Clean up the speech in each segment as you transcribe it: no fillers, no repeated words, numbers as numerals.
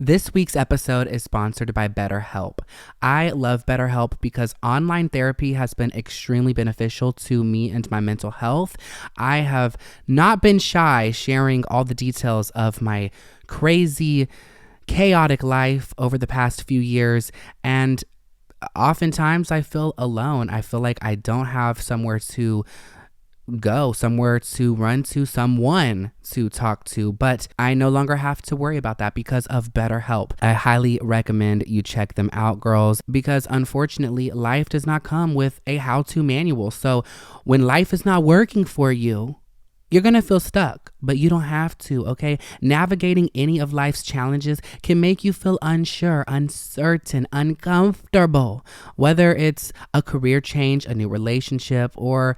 This week's episode is sponsored by BetterHelp. I love BetterHelp because online therapy has been extremely beneficial to me and my mental health. I have not been shy sharing all the details of my crazy, chaotic life over the past few years, and oftentimes I feel alone. I feel like I don't have somewhere to go, somewhere to run to, someone to talk to, but I no longer have to worry about that because of BetterHelp. I highly recommend you check them out, girls, because unfortunately, life does not come with a how-to manual. So when life is not working for you, you're going to feel stuck, but you don't have to, okay? Navigating any of life's challenges can make you feel unsure, uncertain, uncomfortable, whether it's a career change, a new relationship, or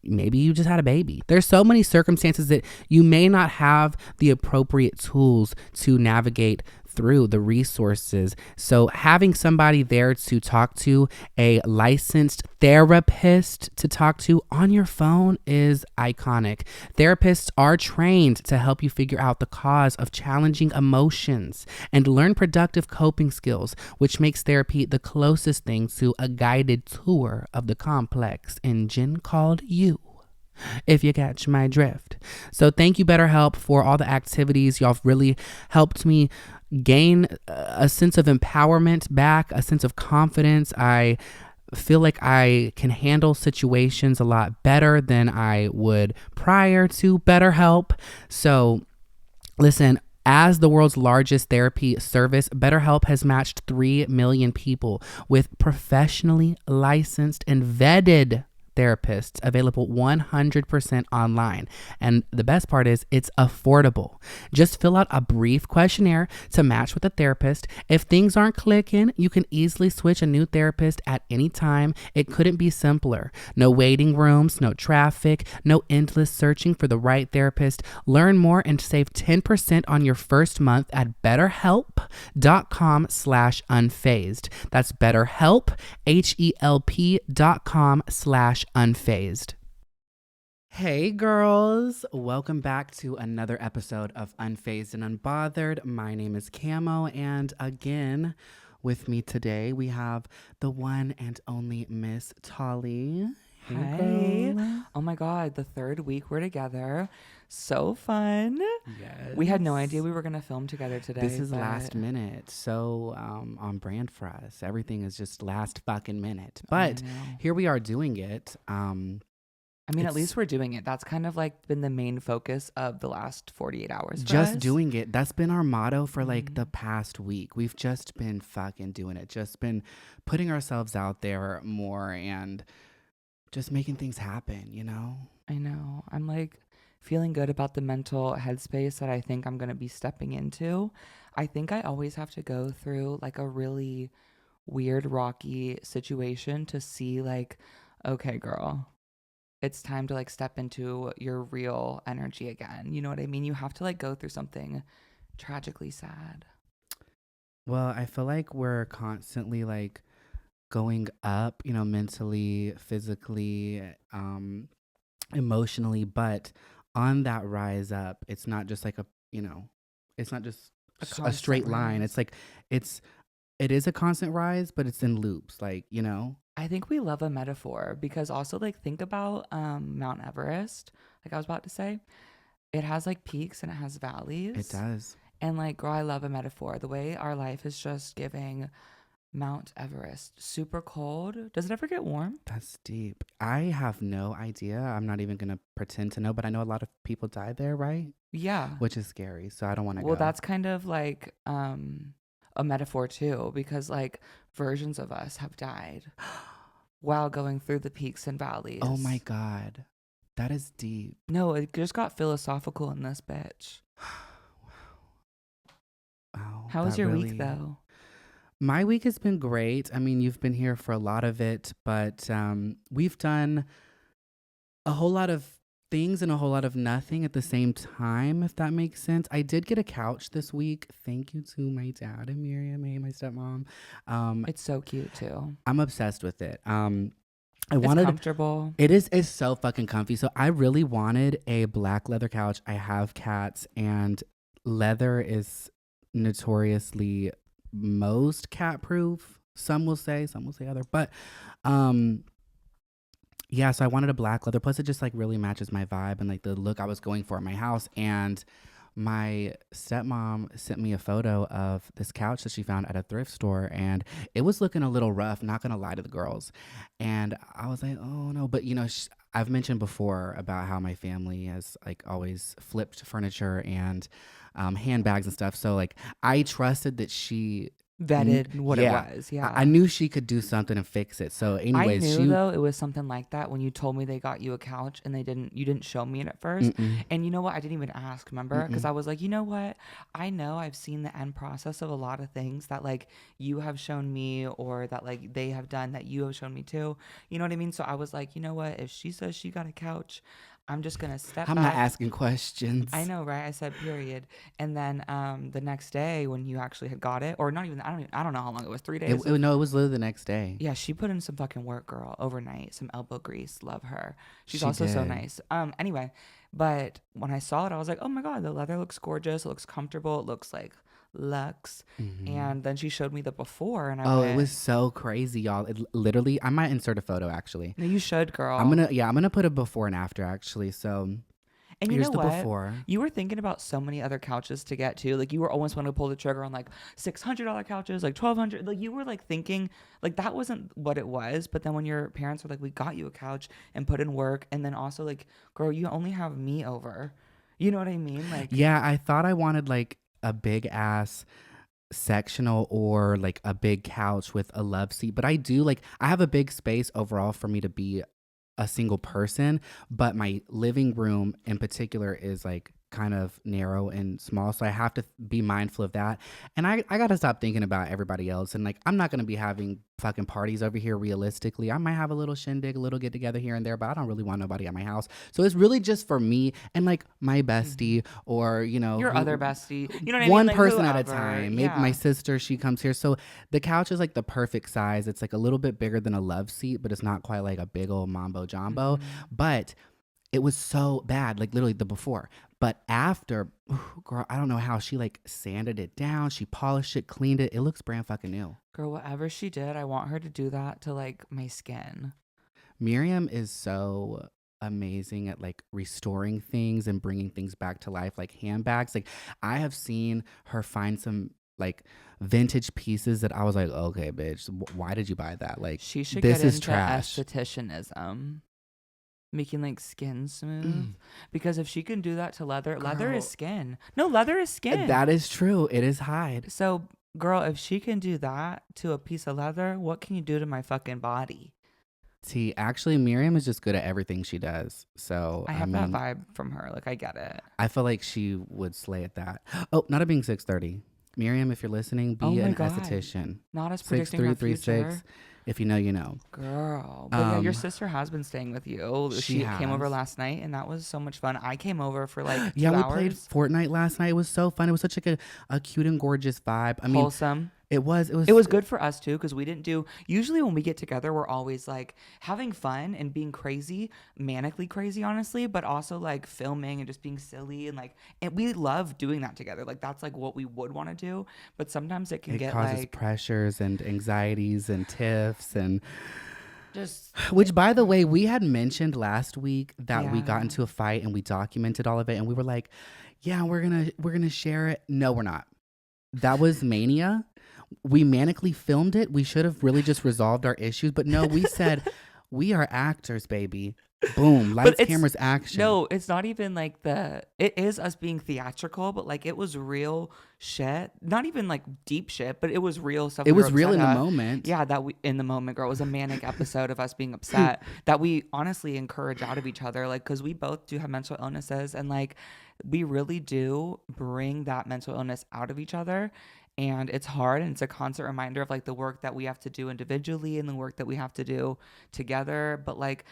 maybe you just had a baby. There's so many circumstances that you may not have the appropriate tools to navigate through, the resources. So having somebody there to talk to, a licensed therapist to talk to on your phone, is iconic. Therapists are trained to help you figure out the cause of challenging emotions and learn productive coping skills, which makes therapy the closest thing to a guided tour of the complex engine called you, if you catch my drift. So thank you, BetterHelp, for all the activities. Y'all have really helped me gain a sense of empowerment back, a sense of confidence. I feel like I can handle situations a lot better than I would prior to BetterHelp. So listen, as the world's largest therapy service, BetterHelp has matched 3 million people with professionally licensed and vetted therapists available 100% online. And the best part is it's affordable. Just fill out a brief questionnaire to match with a therapist. If things aren't clicking, you can easily switch a new therapist at any time. It couldn't be simpler. No waiting rooms, no traffic, no endless searching for the right therapist. Learn more and save 10% on your first month at betterhelp.com/unfazed. That's BetterHelp, HELP.com/unfazed. Hey girls, welcome back to another episode of Unfazed and Unbothered. My name is Camo, and again with me today we have the one and only Miss Tali. Hey, Hi. girl. Oh my God, the third week we're together. So fun. Yes. We had no idea we were going to film together today. This is last minute, so on brand for us. Everything is just last fucking minute. But here we are doing it. I mean, at least we're doing it. That's kind of like been the main focus of the last 48 hours for just us. doing it. That's been our motto for like the past week. We've just been fucking doing it. Just been putting ourselves out there more and just making things happen, you know? I know. I'm like feeling good about the mental headspace that I think I'm going to be stepping into. I think I always have to go through like a really weird, rocky situation to see like, okay, girl, it's time to like step into your real energy again. You know what I mean? You have to like go through something tragically sad. Well, I feel like we're constantly like going up, you know, mentally, physically, emotionally, but on that rise up, it's not just like a, you know, it's not just a straight line. Rise. It's like it is a constant rise, but it's in loops, like, you know. I think we love a metaphor because also like think about Mount Everest, like I was about to say. It has like peaks and it has valleys. It does. And like, girl, I love a metaphor. The way our life is just giving Mount Everest super cold. Does it ever get warm? That's deep. I have no idea. I'm not even gonna pretend to know, but I know a lot of people die there, right? Yeah. Which is scary. So I don't want to Well, go. that's kind of like a metaphor too, because like versions of us have died while going through the peaks and valleys. Oh my God. That is deep. No, it just got philosophical in this bitch. Wow. How was your week though? My week has been great. I mean, you've been here for a lot of it, but we've done a whole lot of things and a whole lot of nothing at the same time, if that makes sense. I did get a couch this week. Thank you to my dad and Miriam, my stepmom. It's so cute too. I'm obsessed with it. It's comfortable. It's so fucking comfy. So I really wanted a black leather couch. I have cats, and leather is notoriously most cat proof. Some will say other. But um yeah, so I wanted a black leather. Plus, it just like really matches my vibe and like the look I was going for at my house. And my stepmom sent me a photo of this couch that she found at a thrift store, and it was looking a little rough. Not gonna lie to the girls, and I was like, oh no. But you know, I've mentioned before about how my family has like always flipped furniture and handbags and stuff. So like, I trusted that she Vetted what it yeah, was. Yeah. I knew she could do something and fix it. So, I anyways, knew she though it was something like that when you told me they got you a couch and you didn't show me it at first. mm-mm, And you know what? I didn't even ask, remember? Because mm-mm. I was like, you know what? I know I've seen the end process of a lot of things that like you have shown me or that like they have done that you have shown me too. You know what I mean? So I was like, you know what? If she says she got a couch, I'm just gonna step I'm not back. asking I questions. know, right? I said period. And then the next day when you actually had got it, or not even I don't know how long it was, 3 days. No, it was literally the next day. Yeah, she put in some fucking work, girl, overnight. Some elbow grease. Love her. She's She also so did. nice. Anyway, but when I saw it, I was like, oh my God, the leather looks gorgeous. It looks comfortable. It looks like luxe. Hmm. And then she showed me the before, and I Oh, it was went, so crazy, y'all. Literally, I might insert a photo actually. no, you should, girl. I'm gonna put a before and after actually. So And you know here's the what? before. You were thinking about so many other couches to get to. Like you were almost wanting to pull the trigger on like $600 couches, like 1,200. Like you were like thinking like that wasn't what it was. But then when your parents were like, "We got you a couch and put in work," and then also like, "Girl, you only have me over." You know what I mean? Like, Yeah, I thought I wanted like a big ass sectional or like a big couch with a love seat, but I do like I have a big space overall for me to be a single person, but my living room in particular is like kind of narrow and small. So I have to be mindful of that. And I got to stop thinking about everybody else. And like, I'm not going to be having fucking parties over here realistically. I might have a little shindig, a little get together here and there, but I don't really want nobody at my house. So it's really just for me and like my mhm. bestie or, you know, Your other who, bestie. You know what I mean? one Like person at a whoever. time. Maybe my Yeah. sister, she comes here. So the couch is like the perfect size. It's like a little bit bigger than a love seat, but it's not quite like a big old mambo jumbo. Hmm. But it was so bad, like literally the before. But after, girl, I don't know how she like sanded it down. She polished it, cleaned it. It looks brand fucking new. Girl, whatever she did, I want her to do that to like my skin. Miriam is so amazing at like restoring things and bringing things back to life, like handbags. Like I have seen her find some like vintage pieces that I was like, okay, bitch, why did you buy that? Like She should get this is into trash. estheticianism. Making like skin smooth, Mm, because if she can do that to leather is girl, skin. No, leather is skin. that is true. It is hide. So girl, if she can do that to a piece of leather, what can you do to my fucking body? See, actually, Miriam is just good at everything she does. So, I I have that mean, vibe from her. Like I get it. I feel like she would slay at that. Oh, not it being 6:30. Miriam, if you're listening, Oh be my an god, esthetician. not us predicting her 6336. future. If you know, you know. Girl, but yeah, your Um, sister has been staying with you. she She came over has. last night, and that was so much fun. I came over for like Yeah, two we played hours. Fortnite last night. It was so fun. It was such like a cute and gorgeous vibe. I mean, Wholesome. it It was was good for us too because we didn't do. Usually when we get together, we're always like having fun and being crazy, manically crazy, honestly, but also like filming and just being silly and we love doing that together. Like that's like what we would want to do, but sometimes it can it get causes like pressures and anxieties and tiffs and just which by the way, we had mentioned last week that we got yeah. into a fight and we documented all of it and we were like, yeah, we're going to share it. No, we're not. That was mania. We manically filmed it. We should have really just resolved our issues, but no, we said we are actors, baby. Boom, But lights, it's cameras, action. no, it's not even like it is us being theatrical, but like it was real shit. Not even like deep shit, but it was real stuff It we were was real upset in the at. moment. Yeah, that we in the moment, girl. It was a manic episode of us being upset that we honestly encourage out of each other. Like, cause we both do have mental illnesses and like we really do bring that mental illness out of each other. And it's hard and it's a constant reminder of like the work that we have to do individually and the work that we have to do together. But like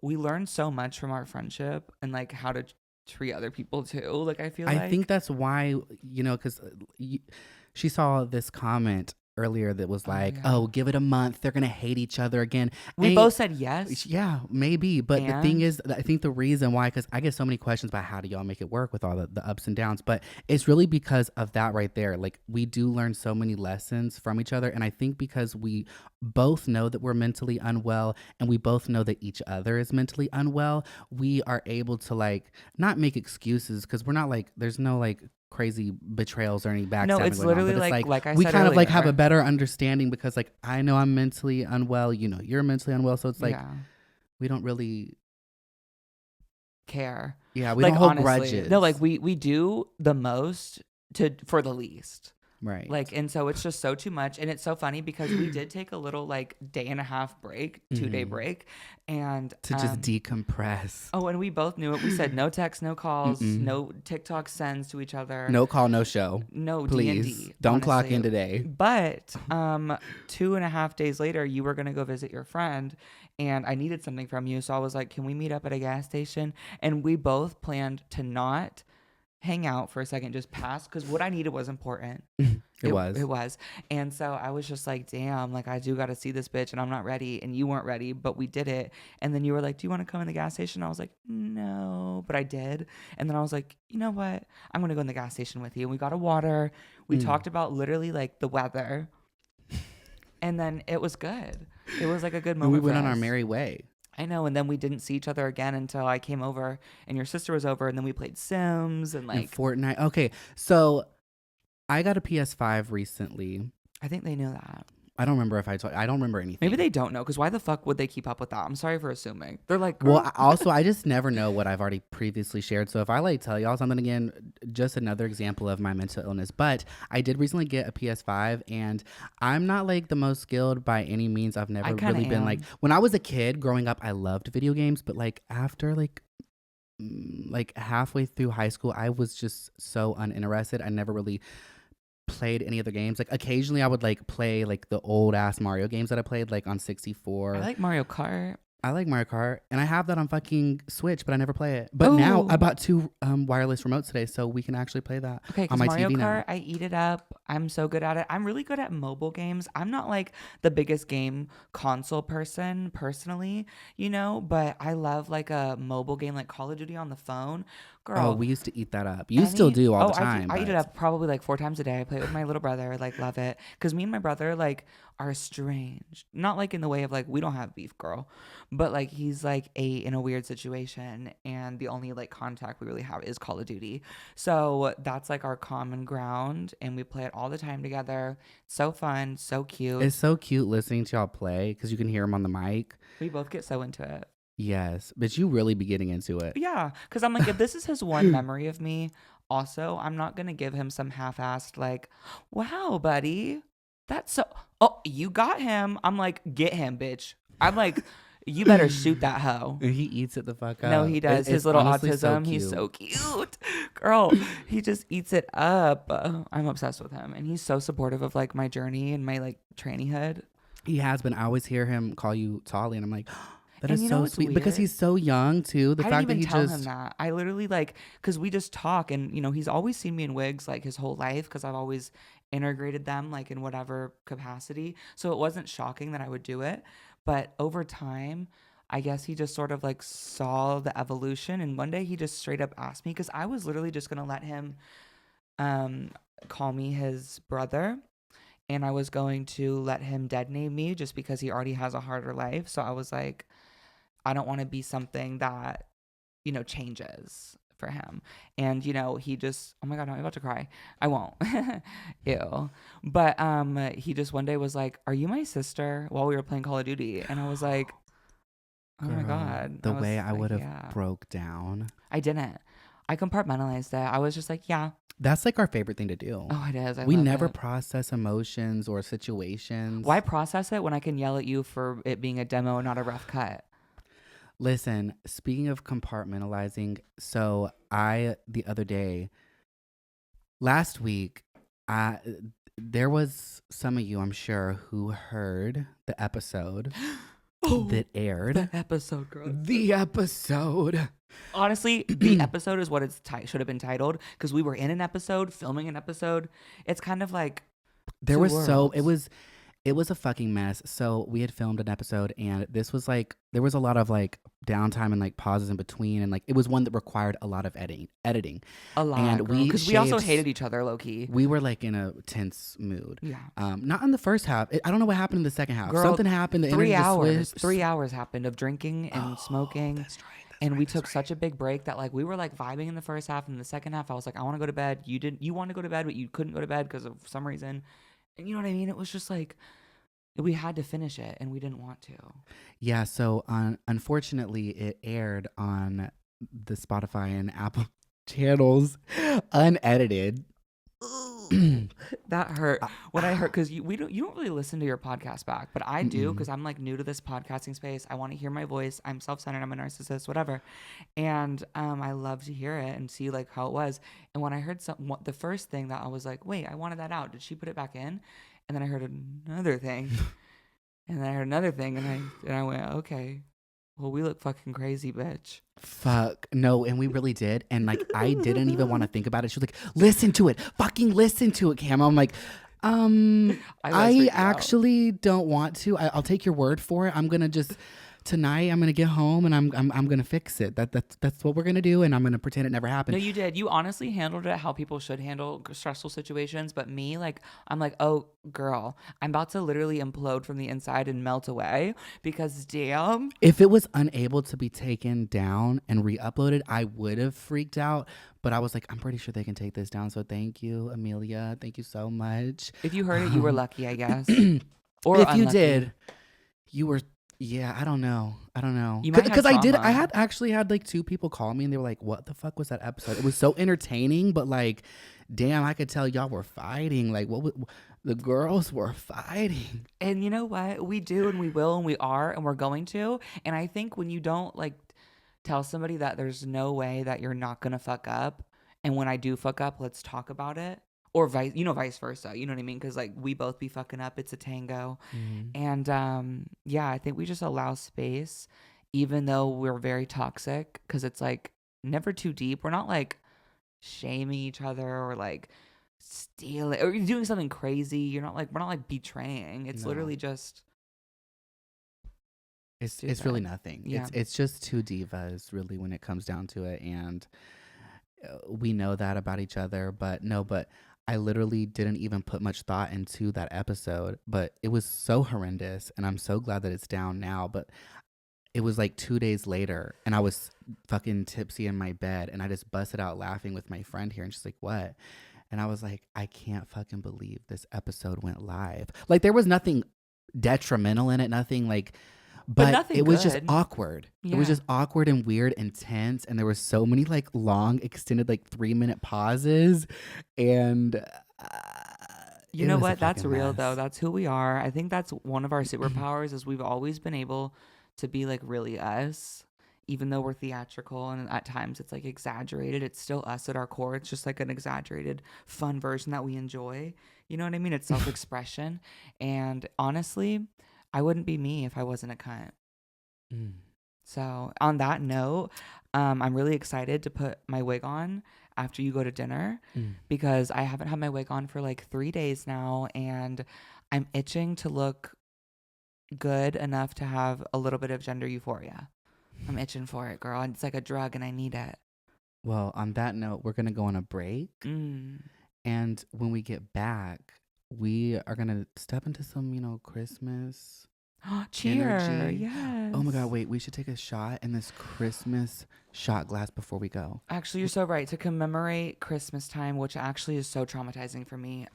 we learned so much from our friendship and like how to treat other people too. Like I feel I think like that's why, you know, because she saw this comment earlier that was Oh, like, yeah. oh, give it a month. They're going to hate each other again. We And both said yes. yeah, maybe. But the thing And is, I think the reason why, because I get so many questions about how do y'all make it work with all the ups and downs, but it's really because of that right there. Like, we do learn so many lessons from each other. And I think because we both know that we're mentally unwell and we both know that each other is mentally unwell, we are able to like not make excuses because we're not like, there's no like crazy betrayals or any no, backstabbing it's going on. But literally it's like I we said kind of like have a earlier. better understanding because like I know I'm mentally unwell, you know, you're mentally unwell. So it's like, Yeah. we don't really, Care. yeah, we Like don't hold honestly. No, like grudges. we do the most for the least. Right. Like, and so it's just so too much. And it's so funny because we did take a little like day and a half break, 2 day break. And To just decompress. oh, and we both knew it. We said no texts, no calls, Mm-mm. no TikTok sends to each other. No call, no show. No Please. D&D. Don't clock honestly. in today. But 2.5 days later, you were gonna go visit your friend, and I needed something from you. So I was like, "Can we meet up at a gas station?" And we both planned to not hang out for a second, just pass, because what I needed was important. It was. It was. And so I was just like, damn, like I do got to see this bitch and I'm not ready. And you weren't ready, but we did it. And then you were like, do you want to come in the gas station? I was like, no, but I did. And then I was like, you know what? I'm going to go in the gas station with you. And we got a water. We talked about literally like the weather. And then it was good. It was like a good And moment. we went for on our us. merry way. I know. And then we didn't see each other again until I came over and your sister was over. And then we played Sims and And like, Fortnite. Okay, so I got a PS5 recently. I think they knew that. I don't remember if I told. I don't remember anything. Maybe they don't know, because why the fuck would they keep up with that? I'm sorry for assuming. They're like, Well, girl. I just never know what I've already previously shared. So if I like tell y'all something again, just another example of my mental illness. But I did recently get a PS5, and I'm not like the most skilled by any means. I've never kinda really been like, when I was a kid growing up, I loved video games, but like after like halfway through high school, I was just so uninterested. I never really played any other games. Like occasionally I would like play like the old ass Mario games that I played like on 64. I like Mario Kart. I like Mario Kart, and I have that on fucking Switch, but I never play it. But now I bought 2 wireless remotes today, so we can actually play that Okay, on because my Mario TV Kart, now. I eat it up. I'm so good at it. I'm really good at mobile games. I'm not like the biggest game console person personally, but I love like a mobile game like Call of Duty on the phone. Oh, Girl, we used to eat that up. You still do all the time. I eat it but- up probably like 4 times a day. I play it with my little brother, like love it. Because me and my brother like are estranged. Not like in the way of like we don't have beef, girl. But like he's like in a weird situation, and the only like contact we really have is Call of Duty. So that's like our common ground, and we play it all the time together. So fun, so cute. It's so cute listening to y'all play because you can hear them on the mic. We both get so into it. Yes, but you really be getting into it. Yeah, because I'm like, if this is his one memory of me, also, I'm not gonna give him some half-assed like, wow, buddy, that's so. Oh, you got him. I'm like, get him, bitch. I'm like, you better shoot that hoe. He eats it the fuck up. No, he does. It's His little honestly autism, he's so cute. Girl, he just eats it up. I'm obsessed with him. And he's so supportive of like my journey and my like trannyhood. He has been. I always hear him call you Tali, and I'm like, that And is you know so what's sweet because weird? he's so young too. The I fact didn't that even he tell just him that. I literally like, because we just talk, and he's always seen me in wigs like his whole life, because I've always integrated them like in whatever capacity. So it wasn't shocking that I would do it. But over time, I guess he just sort of like saw the evolution. And one day he just straight up asked me, because I was literally just going to let him call me his brother. And I was going to let him dead name me just because he already has a harder life. So I was like, I don't want to be something that, changes for him. And, he just, oh my God, I'm about to cry. I won't. Ew. But he just one day was like, are you my sister? While we were playing Call of Duty. And I was like, oh my Girl, God. the was way I like, would have yeah. broke down. I didn't. I compartmentalized it. I was just like, yeah. That's like our favorite thing to do. Oh, it is. We love never it. process emotions or situations. Why process it when I can yell at you for it being a demo and not a rough cut? Listen, speaking of compartmentalizing, so the other day, last week, there was some of you, I'm sure, who heard the episode that aired. The episode, girl. The episode. Honestly, the episode is what it's should have been titled, because we were in an episode, filming an episode. It's kind of like There Two was worlds. it was a fucking mess. So we had filmed an episode, and this was like there was a lot of like downtime and like pauses in between, and like it was one that required a lot of editing, A lot, and girl. we Because we also shaved. hated each other, low key. We were like in a tense mood. Yeah. Not in the first half. I don't know what happened in the second half. Girl, Something happened. The energy three just hours. switched. 3 hours happened of drinking and Oh, smoking. that's right. That's And right. we That's took right. such a big break that like we were like vibing in the first half, and in the second half I was like, I want to go to bed. You didn't. You want to go to bed, but you couldn't go to bed because of some reason. And you know what I mean? It was just like we had to finish it, and we didn't want to. Yeah. So unfortunately, it aired on the Spotify and Apple channels, unedited. That hurt Uh, when I heard, because you don't really listen to your podcast back, but I do, Mm-mm. because I'm like new to this podcasting space. I want to hear my voice. I'm self-centered. I'm a narcissist, whatever, and I love to hear it and see like how it was. And when I heard the first thing that I was like, wait, I wanted that out. Did she put it back in? And then I heard another thing, and then I heard another thing, and I went, okay, well, we look fucking crazy, bitch. Fuck no, and we really did, and like I didn't even want to think about it. She was like, "Listen to it, fucking listen to it, Cam." I'm like, I was I freaking out. actually don't want to. I'll take your word for it. I'm gonna just tonight. I'm gonna get home and I'm gonna fix it. That's what we're gonna do, and I'm gonna pretend it never No, happened. you did. You honestly handled it how people should handle stressful situations. But me, like, I'm like, oh, girl, I'm about to literally implode from the inside and melt away because damn. If it was unable to be taken down and re-uploaded, I would have freaked out. But I was like, I'm pretty sure they can take this down. So thank you, Amelia. Thank you so much. If you heard it, you were lucky, I guess. If Or you unlucky. did, you were. Yeah, I don't know. You might have Because I trauma. had actually had like two people call me and they were like, "What the fuck was that episode?" It was so entertaining, but like, damn, I could tell y'all were fighting. Like, the girls were fighting. And you know what? We do, and we will, and we are, and we're going to. And I think when you don't like tell somebody that there's no way that you're not gonna fuck up, and when I do fuck up, let's talk about it. Or vice versa. You know what I mean? Because like we both be fucking up. It's a tango. And yeah, I think we just allow space, even though we're very toxic, because it's like never too deep. We're not like shaming each other or like stealing or doing something crazy. We're not like betraying. It's No. literally just It's really nothing. Yeah. It's just two divas, really, when it comes down to it, and we know that about each other. But no, but I literally didn't even put much thought into that episode, but it was so horrendous, and I'm so glad that it's down now. But it was like 2 days later, and I was fucking tipsy in my bed, and I just busted out laughing with my friend here, and she's like, "What?" And I was like, "I can't fucking believe this episode went live." Like there was nothing detrimental in it, nothing like, but nothing it was just good. awkward. It was Yeah. just awkward and weird and tense, and there were so many like long, extended like 3-minute pauses, and You it know was a what? That's fucking real though. mess. That's who we are. I think that's one of our superpowers is we've always been able to be like really us. Even though we're theatrical and at times it's like exaggerated, it's still us at our core. It's just like an exaggerated, fun version that we enjoy. You know what I mean? It's self expression. And honestly, I wouldn't be me if I wasn't a cunt. Mm. So, on that note, I'm really excited to put my wig on after you go to dinner Mm. because I haven't had my wig on for like 3 days now and I'm itching to look good enough to have a little bit of gender euphoria. I'm itching for it, girl. It's like a drug and I need it. Well, on that note, we're gonna go on a break, Mm. and when we get back, we are gonna step into some, Christmas Cheer. energy. Yes. Oh my God, wait, we should take a shot in this Christmas shot glass before we go. Actually, you're so right. To commemorate Christmas time, which actually is so traumatizing for me.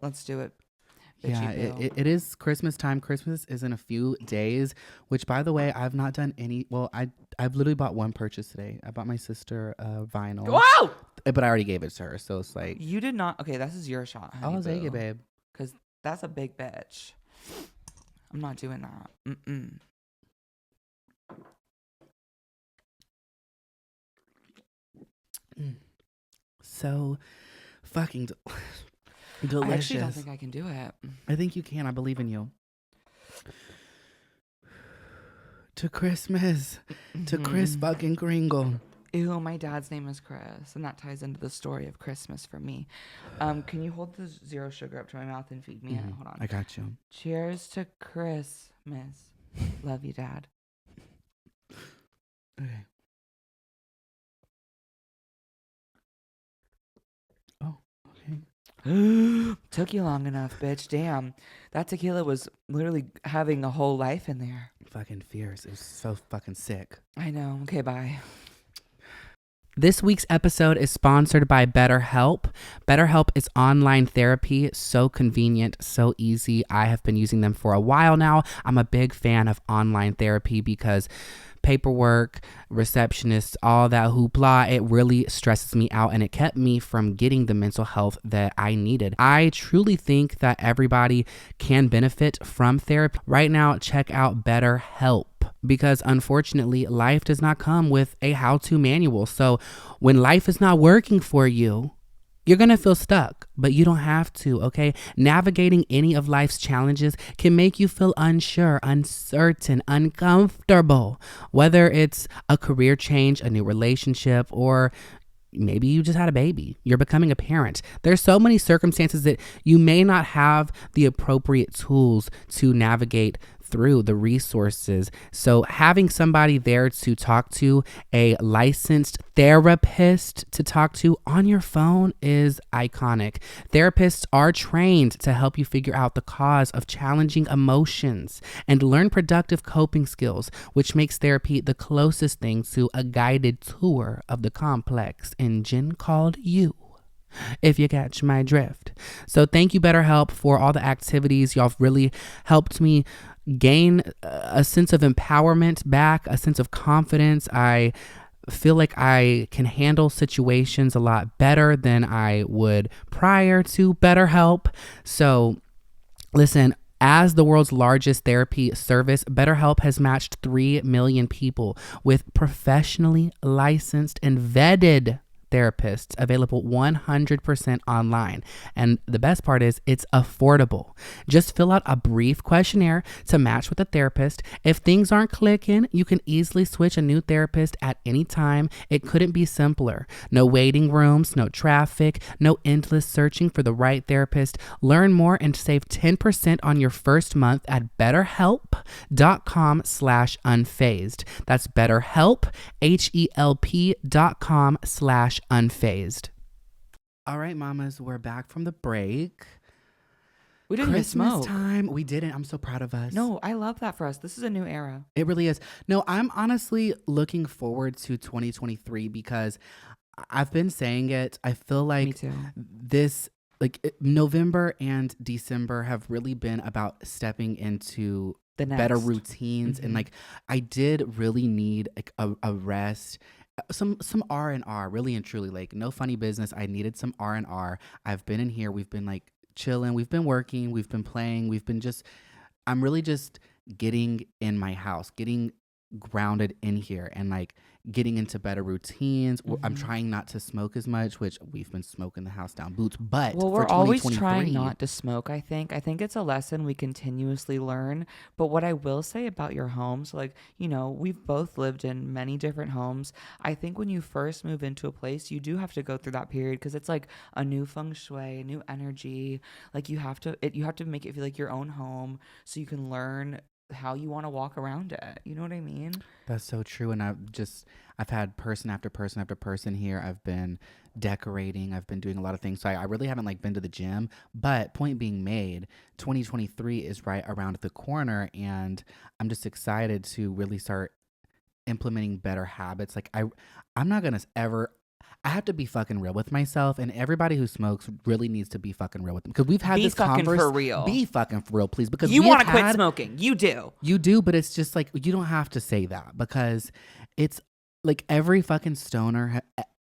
Let's do it. Yeah, it is Christmas time. Christmas is in a few days, which, by the way, I've not done any. Well, I've literally bought one purchase today. I bought my sister a vinyl. Wow! But I already gave it to her, so it's like, You did not. Okay, this is your shot, honey. I'll take it, babe. Because that's a big bitch. I'm not doing that. Mm-mm. So fucking I actually don't delicious. think I can do it. I think you can. I believe in you. To Christmas, to Chris Mhm. fucking Kringle. Ew, my dad's name is Chris, and that ties into the story of Christmas for me. Can you hold the zero sugar up to my mouth and feed me it? Hold on. I got you. Cheers to Christmas. Love you, Dad. Okay. Oh, okay. Took you long enough, bitch. Damn. That tequila was literally having a whole life in there. Fucking fierce. It was so fucking sick. I know. Okay, bye. This week's episode is sponsored by BetterHelp. BetterHelp is online therapy, so convenient, so easy. I have been using them for a while now. I'm a big fan of online therapy because paperwork, receptionists, all that hoopla, it really stresses me out and it kept me from getting the mental health that I needed. I truly think that everybody can benefit from therapy. Right now, check out BetterHelp, because unfortunately, life does not come with a how-to manual. So when life is not working for you, you're going to feel stuck, but you don't have to, okay? Navigating any of life's challenges can make you feel unsure, uncertain, uncomfortable, whether it's a career change, a new relationship, or maybe you just had a baby. You're becoming a parent. There's so many circumstances that you may not have the appropriate tools to navigate through, the resources. So having somebody there to talk to, a licensed therapist to talk to on your phone, is iconic. Therapists are trained to help you figure out the cause of challenging emotions and learn productive coping skills, which makes therapy the closest thing to a guided tour of the complex engine called you, if you catch my drift. So thank you, BetterHelp, for all the activities. Y'all have really helped me gain a sense of empowerment back, a sense of confidence. I feel like I can handle situations a lot better than I would prior to BetterHelp. So listen, as the world's largest therapy service, BetterHelp has matched 3 million people with professionally licensed and vetted therapists available 100% online. And the best part is it's affordable. Just fill out a brief questionnaire to match with a therapist. If things aren't clicking, you can easily switch a new therapist at any time. It couldn't be simpler. No waiting rooms, no traffic, no endless searching for the right therapist. Learn more and save 10% on your first month at betterhelp.com/unfazed. That's BetterHelp, HELP.com/unfazed. All right, mamas, we're back from the break. We didn't Christmas smoke. time. We didn't. I'm so proud of us. No, I love that for us. This is a new era. It really is. No, I'm honestly looking forward to 2023 because I've been saying it. I feel Me like too. November and December have really been about stepping into The next. better routines. And like, I did really need like a rest, some R&R, really and truly. Like, no funny business, I needed some R&R. I've been in here, we've been like chilling, we've been working, we've been playing, I'm really just getting in my house, getting grounded in here, and like getting into better routines. I'm trying not to smoke as much, which we've been smoking the house down boots, but Well, for we're always 2023, trying not to smoke, I think. I think it's a lesson we continuously learn. But what I will say about your homes, like, you know, we've both lived in many different homes. I think when you first move into a place, you do have to go through that period because it's like a new feng shui, a new energy. Like you have to make it feel like your own home so you can learn how you want to walk around it. You know what I mean? That's so true. And I've had person after person after person here. I've been decorating. I've been doing a lot of things. So I really haven't like been to the gym, but point being made, 2023 is right around the corner. And I'm just excited to really start implementing better habits. Like I'm not going to ever, I have to be fucking real with myself, and everybody who smokes really needs to be fucking real with them, because we've had this conversation. For real. Be fucking for real, please, because You want to quit smoking. You do. You do, but it's just like, you don't have to say that, because it's like every fucking stoner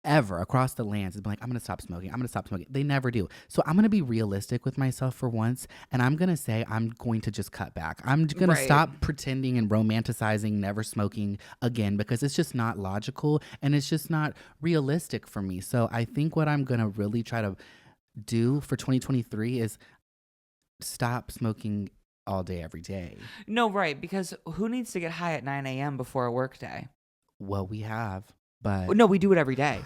ever across the lands has been like, I'm gonna stop smoking. I'm gonna stop smoking. They never do. So I'm gonna be realistic with myself for once, and I'm gonna say I'm going to just cut back. I'm gonna stop pretending and romanticizing never smoking again, because it's just not logical and it's just not realistic for me. So I think what I'm gonna really try to do for 2023 is stop smoking all day, every day. No, right. Because who needs to get high at 9 a.m. before a work day? Well, we have. But No, we do it every day.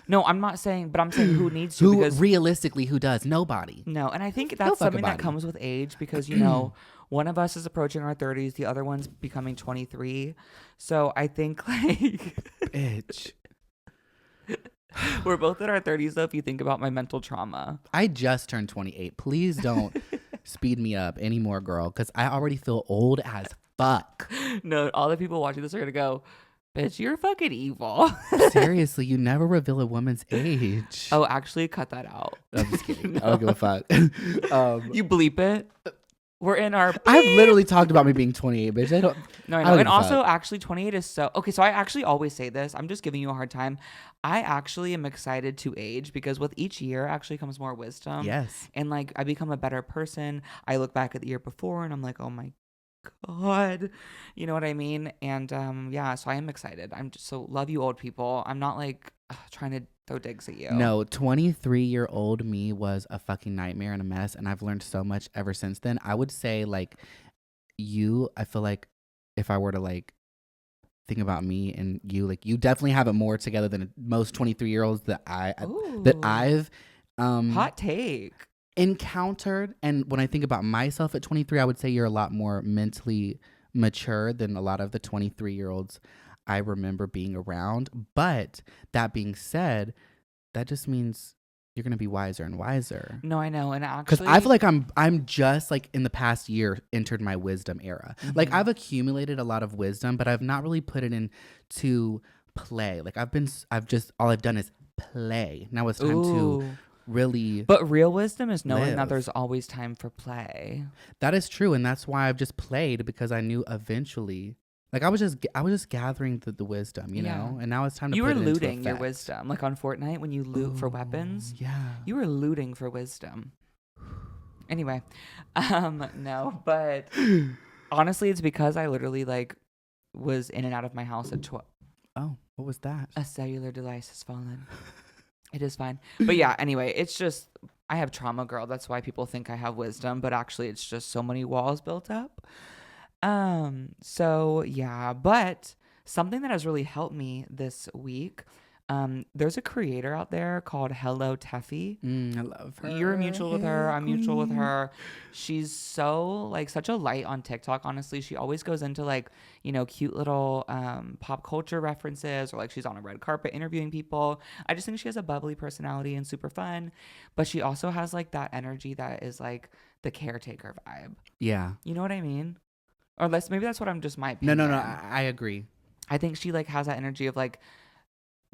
No, I'm not saying, but I'm saying who needs to. who because realistically, who does? Nobody. No, and I think No that's fucking something that body. comes with age because, one of us is approaching our 30s, the other one's becoming 23. So I think, like, Bitch. we're both in our 30s, though, if you think about my mental trauma. I just turned 28. Please don't speed me up anymore, girl, because I already feel old as fuck. No, all the people watching this are going to go, bitch, you're fucking evil. Seriously, you never reveal a woman's age. Oh, actually, cut that out. I'm just kidding. No. I don't give a fuck. You bleep it. We're in our... I've literally talked about me being 28, bitch. No, I I know. don't And give a also, fuck. actually, 28 is so... Okay, so I actually always say this. I'm just giving you a hard time. I actually am excited to age because with each year actually comes more wisdom. Yes. And, like, I become a better person. I look back at the year before and I'm like, oh my God. You know what I mean? And, yeah, so I am excited. I'm just so... Love you, old people. I'm not, like, trying to throw digs at you. No, 23-year-old me was a fucking nightmare and a mess, and I've learned so much ever since then. I would say, like, I feel like if I were to, like, think about me and you, like, you definitely have it more together than most 23-year-olds that I've Hot take. encountered. And when I think about myself at 23, I would say you're a lot more mentally mature than a lot of the 23-year-olds I remember being around. But that being said, that just means you're gonna be wiser and wiser. No, I know. And Because actually... I feel like I'm just like in the past year entered my wisdom era. Like I've accumulated a lot of wisdom, but I've not really put it into play. Like all I've done is play. Now it's time to really... But real wisdom is knowing that live. there's always time for play. That is true, and that's why I've just played, because I knew eventually... Like I was just gathering the wisdom, you know, and now it's time to You put were it into looting your effect. wisdom, like on Fortnite when you loot for weapons. Yeah, You were looting for wisdom. Anyway, no, but honestly, it's because I literally like was in and out of my house at 12. Oh, what was that? A cellular device has fallen. It is fine, but yeah. Anyway, it's just I have trauma, girl. That's why people think I have wisdom, but actually, it's just so many walls built up. So yeah, but something that has really helped me this week, there's a creator out there called Hello Teffy. I love her. You're mutual with her. I'm mutual with her. She's so like such a light on TikTok. Honestly, she always goes into like, cute little, pop culture references, or like she's on a red carpet interviewing people. I just think she has a bubbly personality and super fun, but she also has like that energy that is like the caretaker vibe. Yeah. You know what I mean? Or maybe that's what I'm just my opinion. No. I agree. I think she like has that energy of like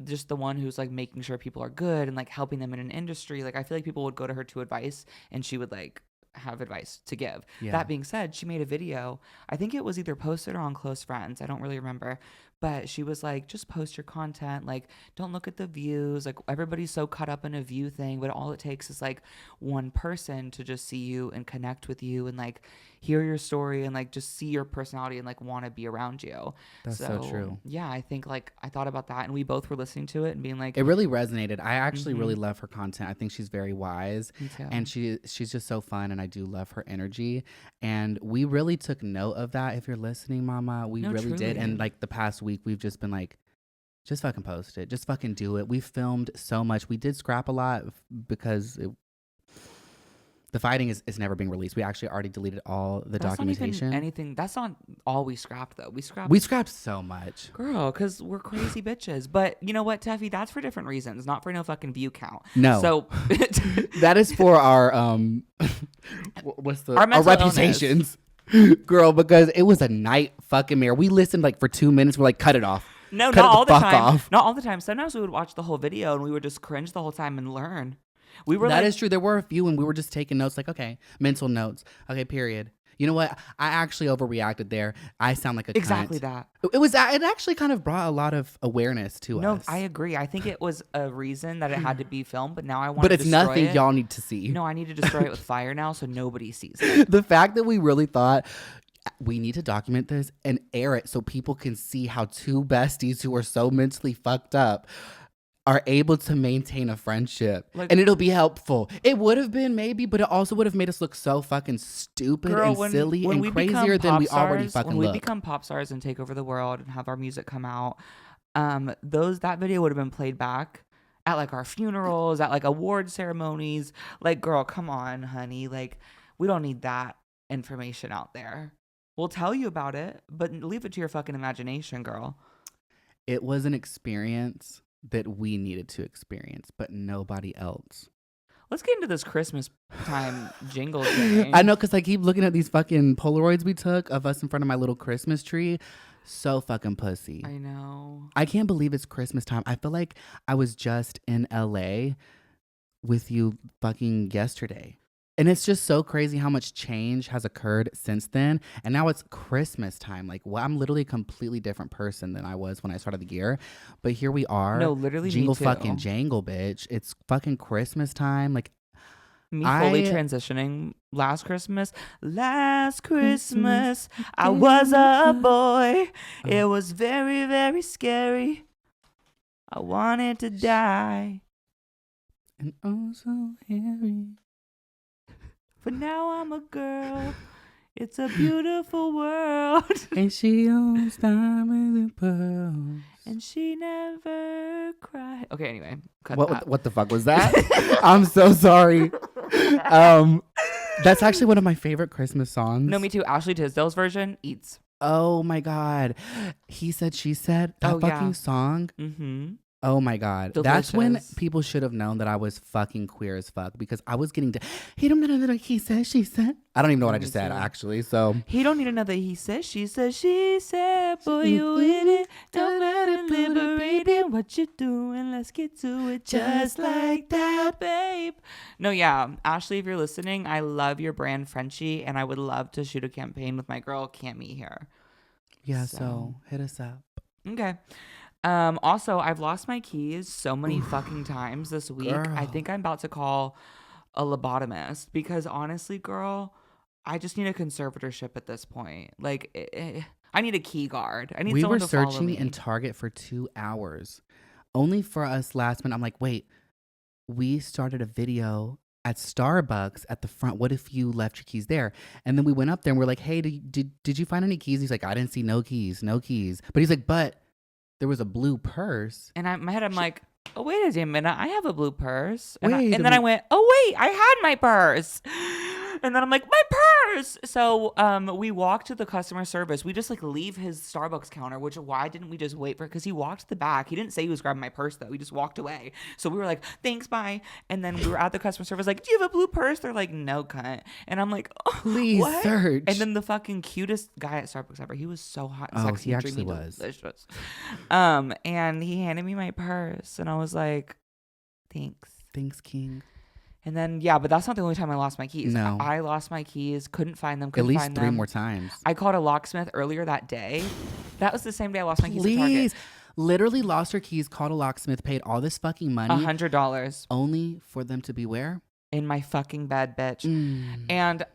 just the one who's like making sure people are good and like helping them in an industry. Like I feel like people would go to her to advice and she would like have advice to give. Yeah. That being said, she made a video. I think it was either posted or on Close Friends. I don't really remember. But she was like, just post your content. Like, don't look at the views. Like, everybody's so caught up in a view thing. But all it takes is like one person to just see you and connect with you and like hear your story and like just see your personality and like want to be around you. That's so true. Yeah, I think like I thought about that and we both were listening to it and being like, It really resonated. I actually really love her content. I think she's very wise. Me too. And she's just so fun, and I do love her energy. And we really took note of that. If you're listening, Mama, we No, really did. truly. And like the past week, we've just been like, just fucking post it. Just fucking do it. We filmed so much. We did scrap a lot because the fighting is never being released. We actually already deleted all the that's documentation. not even anything. That's not all we scrapped though. We scrapped so much. Girl, because we're crazy bitches. But you know what, Teffy? That's for different reasons, not for no fucking view count. No. So that is for our our reputations. Girl, because it was a night fucking mare. We listened like for 2 minutes. We're like, cut it off. No, cut not all the fuck time. off. Not all the time. Sometimes we would watch the whole video and we would just cringe the whole time and learn. We were That is true. There were a few, and we were just taking notes, like, okay, mental notes. Okay, period. You know what? I actually overreacted there. I sound like a exactly cunt. that. It actually kind of brought a lot of awareness to us. No, I agree. I think it was a reason that it had to be filmed, but now I want But to it's destroy nothing it. y'all need to see. No, I need to destroy it with fire now so nobody sees it. The fact that we really thought we need to document this and air it so people can see how two besties who are so mentally fucked up are able to maintain a friendship, and it'll be helpful. It would have been maybe, but it also would have made us look so fucking stupid and silly and crazier than we already fucking When look. we become pop stars and take over the world and have our music come out, That video would have been played back at like our funerals, at like award ceremonies. Like, girl, come on, honey. Like, we don't need that information out there. We'll tell you about it, but leave it to your fucking imagination, girl. It was an experience that we needed to experience, but nobody else. Let's get into this Christmas time jingle thing. I know, because I keep looking at these fucking Polaroids we took of us in front of my little Christmas tree. So fucking pussy. I know. I can't believe it's Christmas time. I feel like I was just in LA with you fucking yesterday. And it's just so crazy how much change has occurred since then. And now it's Christmas time. Like, well, I'm literally a completely different person than I was when I started the year. But here we are. No, literally Jingle me too. fucking jangle, bitch. It's fucking Christmas time. Like, me fully transitioning last Christmas. Last Christmas, I was a boy. It was very, very scary. I wanted to die. And oh so hairy. But now I'm a girl. It's a beautiful world. And she owns diamonds and pearls. And she never cried. Okay, anyway. What the fuck was that? I'm so sorry. That's actually one of my favorite Christmas songs. No, me too. Ashley Tisdale's version, Eats. Oh my God. He Said, She Said. That fucking song. Mm-hmm. Oh my God. Delicious. That's when people should have known that I was fucking queer as fuck, because I was getting to, he don't know that he said, she said. I don't even know what I just said, actually. So he don't need another he said, she said, boy, you in it. Don't let it liberating what you doing. Let's get to it just like that, babe. No, yeah. Ashley, if you're listening, I love your brand Frenchie, and I would love to shoot a campaign with my girl Cami here. Yeah, so hit us up. Okay. Also, I've lost my keys so many fucking times this week. Girl. I think I'm about to call a lobotomist, because honestly, girl, I just need a conservatorship at this point. Like, I need a key guard. I need someone to follow me. We were searching in Target for 2 hours, only for us last minute. I'm like, wait, we started a video at Starbucks at the front. What if you left your keys there? And then we went up there and we're like, hey, did you find any keys? He's like, I didn't see no keys. But he's like, but there was a blue purse. And in my head, I'm like, oh, wait a minute. I have a blue purse. And Wait then I went, oh, wait, I had my purse. And then I'm like, my purse. So we walked to the customer service. We just like leave his Starbucks counter, which why didn't we just wait for it? Because he walked to the back. He didn't say he was grabbing my purse, though. He just walked away. So we were like, thanks, bye. And then we were at the customer service like, do you have a blue purse? They're like, no, cunt. And I'm like, oh, please what? search. And then the fucking cutest guy at Starbucks ever. He was so hot and sexy. He actually was. Delicious. And he handed me my purse. And I was like, thanks. Thanks, King. And then, yeah, but that's not the only time I lost my keys. No. I lost my keys, couldn't find them, At least 3 more times. I called a locksmith earlier that day. That was the same day I lost my keys at Target. Please. Literally lost her keys, called a locksmith, paid all this fucking money. $100. Only for them to be where? In my fucking bed, bitch. Mm. And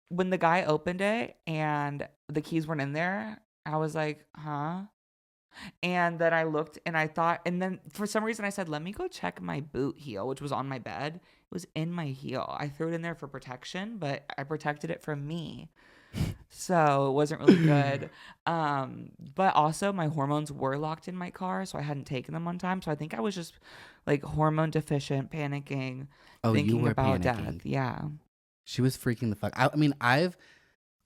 when the guy opened it and the keys weren't in there, I was like, huh? And then I looked and I thought, and then for some reason I said, let me go check my boot heel, which was on my bed. It was in my heel. I threw it in there for protection, but I protected it from me. So it wasn't really good. But also my hormones were locked in my car, so I hadn't taken them on time. So I think I was just like hormone deficient, panicking, thinking about death. Yeah. She was freaking the fuck. I mean, I've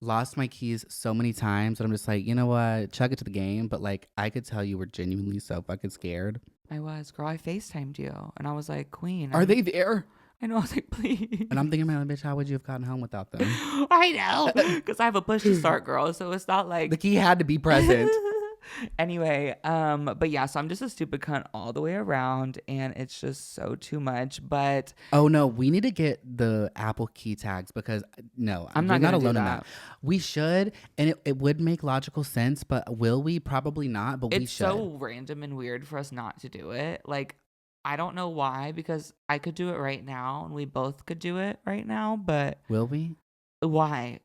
lost my keys so many times that I'm just like, you know what? Chug it to the game. But like, I could tell you were genuinely so fucking scared. I was, girl. I FaceTimed you, and I was like, Queen. Are they there? I know. I was like, please. And I'm thinking, man, bitch, how would you have gotten home without them? I know, because I have a push to start, girl. So it's not like the key had to be present. Anyway, but yeah, so I'm just a stupid cunt all the way around, and it's just so too much. But oh no, we need to get the Apple key tags, because no, I'm not alone in that. We should, and it would make logical sense, but will we? Probably not, but we should. It's so random and weird for us not to do it. Like, I don't know why, because I could do it right now, and we both could do it right now, but will we? Why?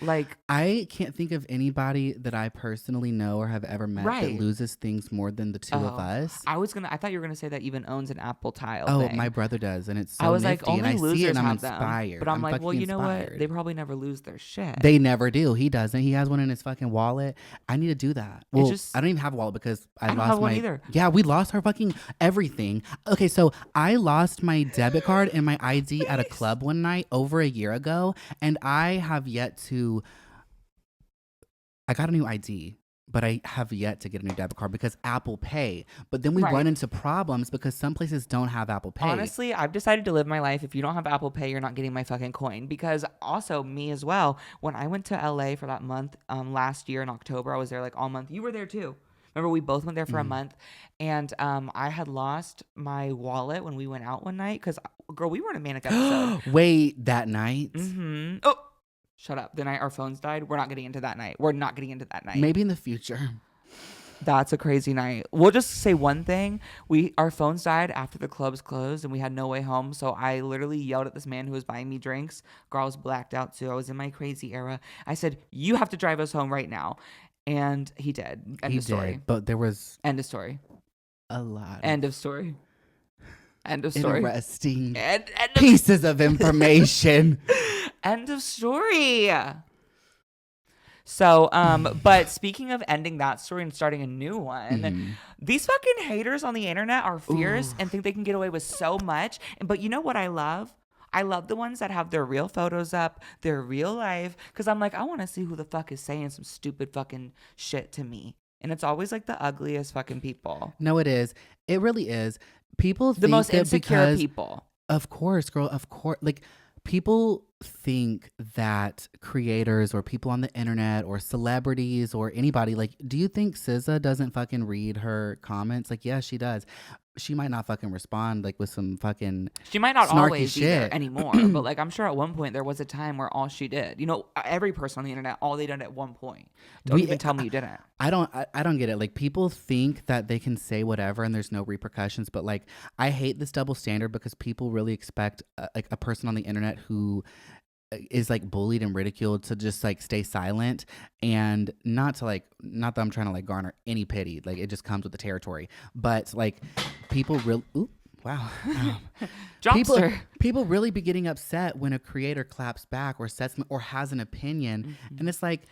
Like, I can't think of anybody that I personally know or have ever met that right. loses things more than the two of Oh, us. I thought you were gonna say that even owns an Apple tile Oh, my thing. brother does, and it's I so was like, nifty, and I only see it, losers and I'm have them. But inspired. I'm I'm like, well, fucking you know what? They inspired. probably never lose their shit. They never do. He doesn't. He has one in his fucking wallet. I need to do that. It Well, I just, don't even have a wallet because I I don't have lost one my. either. Yeah, we lost our fucking everything. Okay, so I lost my debit card and my ID at a Please. club one night over a year ago, and I have yet to. I got a new ID, but I have yet to get a new debit card because Apple Pay. But then we run Right. into problems because some places don't have Apple Pay. Honestly, I've decided to live my life. If you don't have Apple Pay, you're not getting my fucking coin. Because also me as well. When I went to LA for that month, last year in October, I was there like all month. You were there too. Remember, we both went there for a Mm. month, and I had lost my wallet when we went out one night. Because, girl, we were in a manic episode. Wait, that night? Mm-hmm. Oh, shut up. The night our phones died. We're not getting into that night. We're not getting into that night. Maybe in the future. That's a crazy night. We'll just say one thing. Our phones died after the clubs closed and we had no way home. So I literally yelled at this man who was buying me drinks. Girl, I was blacked out too. I was in my crazy era. I said, "You have to drive us home right now." And he did. End He of story. did, but there was End of story. a lot End of story. End of story. interesting End of, pieces of information. end of story. So, but speaking of ending that story and starting a new one, Mhm. these fucking haters on the internet are fierce Ooh. and think they can get away with so much. But you know what I love? I love the ones that have their real photos up, their real life, because I'm like, I want to see who the fuck is saying some stupid fucking shit to me. And it's always like the ugliest fucking people, No, it is. It really is. People the think most that insecure because, people. of course, girl, of course, like people think that creators or people on the internet or celebrities or anybody, like, do you think SZA doesn't fucking read her comments? Like, yeah, she does. She might not fucking respond like with some fucking She might not snarky always either shit. anymore, but like I'm sure at one point there was a time where all she did, every person on the internet, all they did at one point. Don't even tell me you didn't. I don't get it. Like people think that they can say whatever and there's no repercussions, but like I hate this double standard because people really expect like a person on the internet who is like bullied and ridiculed to just like stay silent and not that I'm trying to like garner any pity. Like it just comes with the territory. But like people really wow. Jobster. People really be getting upset when a creator claps back or says or has an opinion. Mm-hmm. And it's like,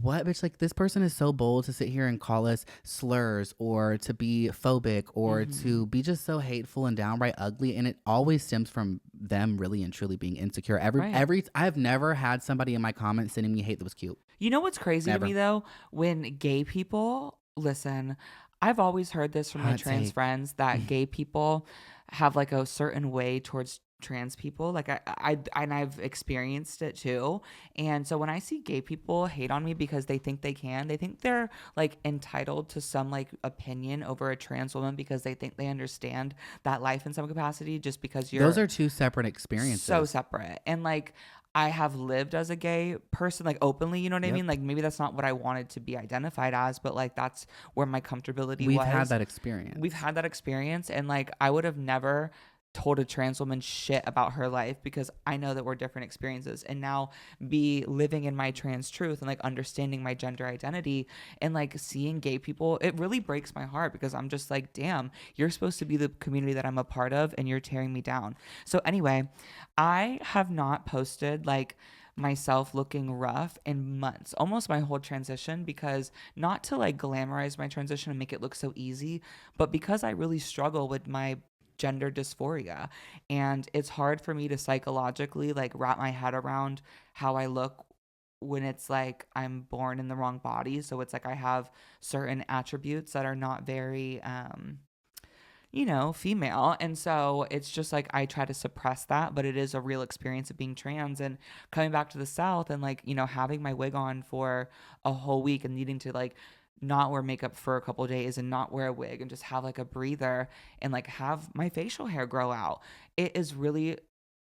what, bitch? Like, this person is so bold to sit here and call us slurs or to be phobic or to be just so hateful and downright ugly. And it always stems from them really and truly being insecure. I've never had somebody in my comments sending me hate that was cute. You know what's crazy Never. to me though? When gay people, listen, I've always heard this from my Hot trans take. friends that gay people have like a certain way towards trans people. Like I've experienced it too. And so when I see gay people hate on me because they think they're like entitled to some like opinion over a trans woman because they think they understand that life in some capacity just because Those are two separate experiences. so separate. And like I have lived as a gay person, like openly, you know what I Yep. mean? Like maybe that's not what I wanted to be identified as, but like that's where my comfortability We've was. had that experience. We've had that experience, and like I would have never told a trans woman shit about her life because I know that we're different experiences. And now be living in my trans truth and like understanding my gender identity and like seeing gay people, it really breaks my heart because I'm just like, damn, you're supposed to be the community that I'm a part of and you're tearing me down. So anyway, I have not posted like myself looking rough in months, almost my whole transition, because not to like glamorize my transition and make it look so easy, but because I really struggle with my gender dysphoria, and it's hard for me to psychologically like wrap my head around how I look when it's like I'm born in the wrong body. So it's like I have certain attributes that are not very female. And so it's just like I try to suppress that, but it is a real experience of being trans and coming back to the South and like, having my wig on for a whole week and needing to like not wear makeup for a couple of days and not wear a wig and just have like a breather and like have my facial hair grow out. It is really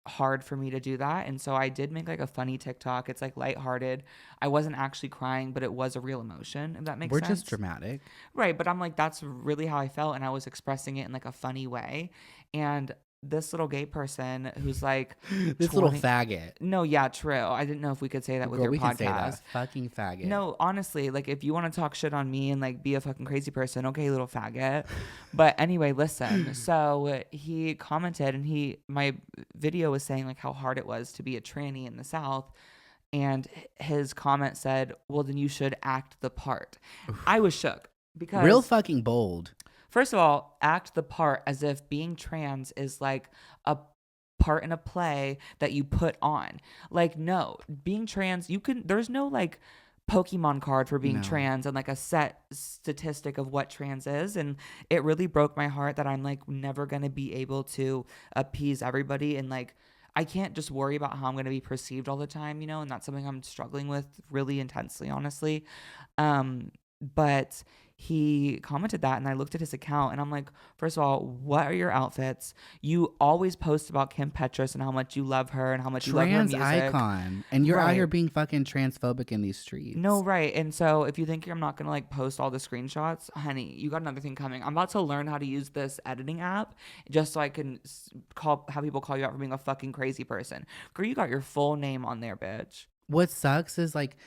hard for me to do that. And so I did make like a funny TikTok. It's like lighthearted. I wasn't actually crying, but it was a real emotion, if that makes We're sense. just dramatic. Right. But I'm like, that's really how I felt. And I was expressing it in like a funny way. And this little gay person who's like This little faggot. No, yeah, true. I didn't know if we could say that with your we podcast. Can say that. Fucking faggot. No, honestly, like if you want to talk shit on me and like be a fucking crazy person, okay, little faggot. But anyway, listen. So he commented, and my video was saying like how hard it was to be a tranny in the South. And his comment said, well, then you should act the part. I was shook because real fucking bold. First of all, act the part as if being trans is like a part in a play that you put on. Like, no, being trans, there's no like Pokemon card for being trans and like a set statistic of what trans is. And it really broke my heart that I'm like never going to be able to appease everybody. And like, I can't just worry about how I'm going to be perceived all the time, and that's something I'm struggling with really intensely, honestly. But he commented that, and I looked at his account, and I'm like, first of all, what are your outfits? You always post about Kim Petras and how much you love her and how much you love her music. Trans icon. And you're out here being fucking transphobic in these streets. No, right. And so if you think I'm not going to like post all the screenshots, honey, you got another thing coming. I'm about to learn how to use this editing app just so I can have people call you out for being a fucking crazy person. Girl, you got your full name on there, bitch. What sucks is like,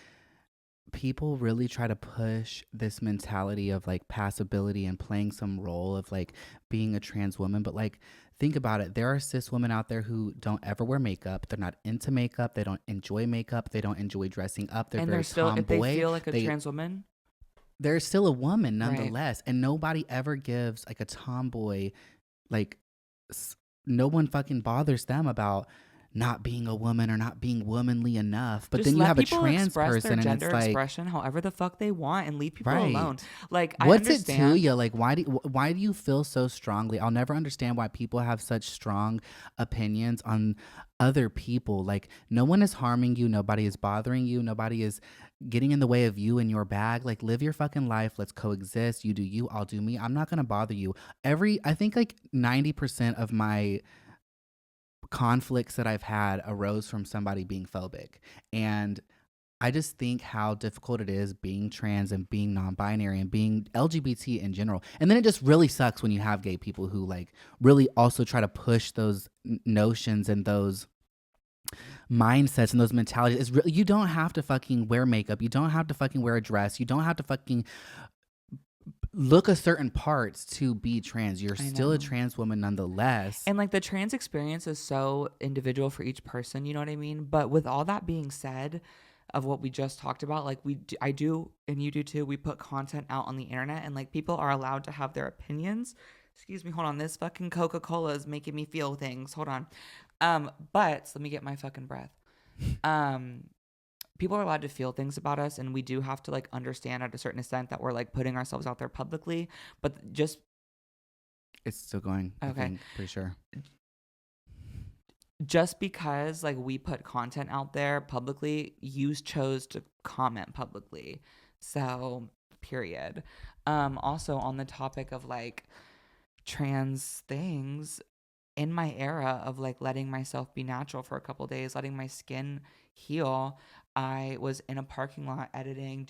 people really try to push this mentality of like passability and playing some role of like being a trans woman. But like, think about it. There are cis women out there who don't ever wear makeup. They're not into makeup. They don't enjoy makeup. They don't enjoy dressing up. They're very still, tomboy. If they feel like a trans woman, they're still a woman nonetheless. Right. And nobody ever gives like a tomboy, like no one fucking bothers them about not being a woman or not being womanly enough. But then you have a trans person and it's like expression however the fuck they want and leave people alone. Like, what's it to you? Like, why do you feel so strongly? I'll never understand why people have such strong opinions on other people. Like, no one is harming you, nobody is bothering you, nobody is getting in the way of you and your bag. Like, live your fucking life. Let's coexist. You do you, I'll do me. I'm not gonna bother you. I think like 90% of my conflicts that I've had arose from somebody being phobic. And I just think how difficult it is being trans and being non-binary and being LGBT in general. And then it just really sucks when you have gay people who like really also try to push those notions and those mindsets and those mentalities. It's really, you don't have to fucking wear makeup. You don't have to fucking wear a dress. You don't have to fucking look a certain parts to be trans. You're still a trans woman nonetheless. And like the trans experience is so individual for each person, you know what I mean? But with all that being said, of what we just talked about, like I do, and you do too, we put content out on the internet, and like people are allowed to have their opinions. Excuse me, hold on, this fucking Coca-Cola is making me feel things. Hold on. But let me get my fucking breath. People are allowed to feel things about us, and we do have to like understand at a certain extent that we're like putting ourselves out there publicly, but just it's still going. Okay, I think, pretty sure. Just because like we put content out there publicly, you chose to comment publicly. So, period. Also on the topic of like trans things, in my era of like letting myself be natural for a couple days, letting my skin heal, I was in a parking lot editing,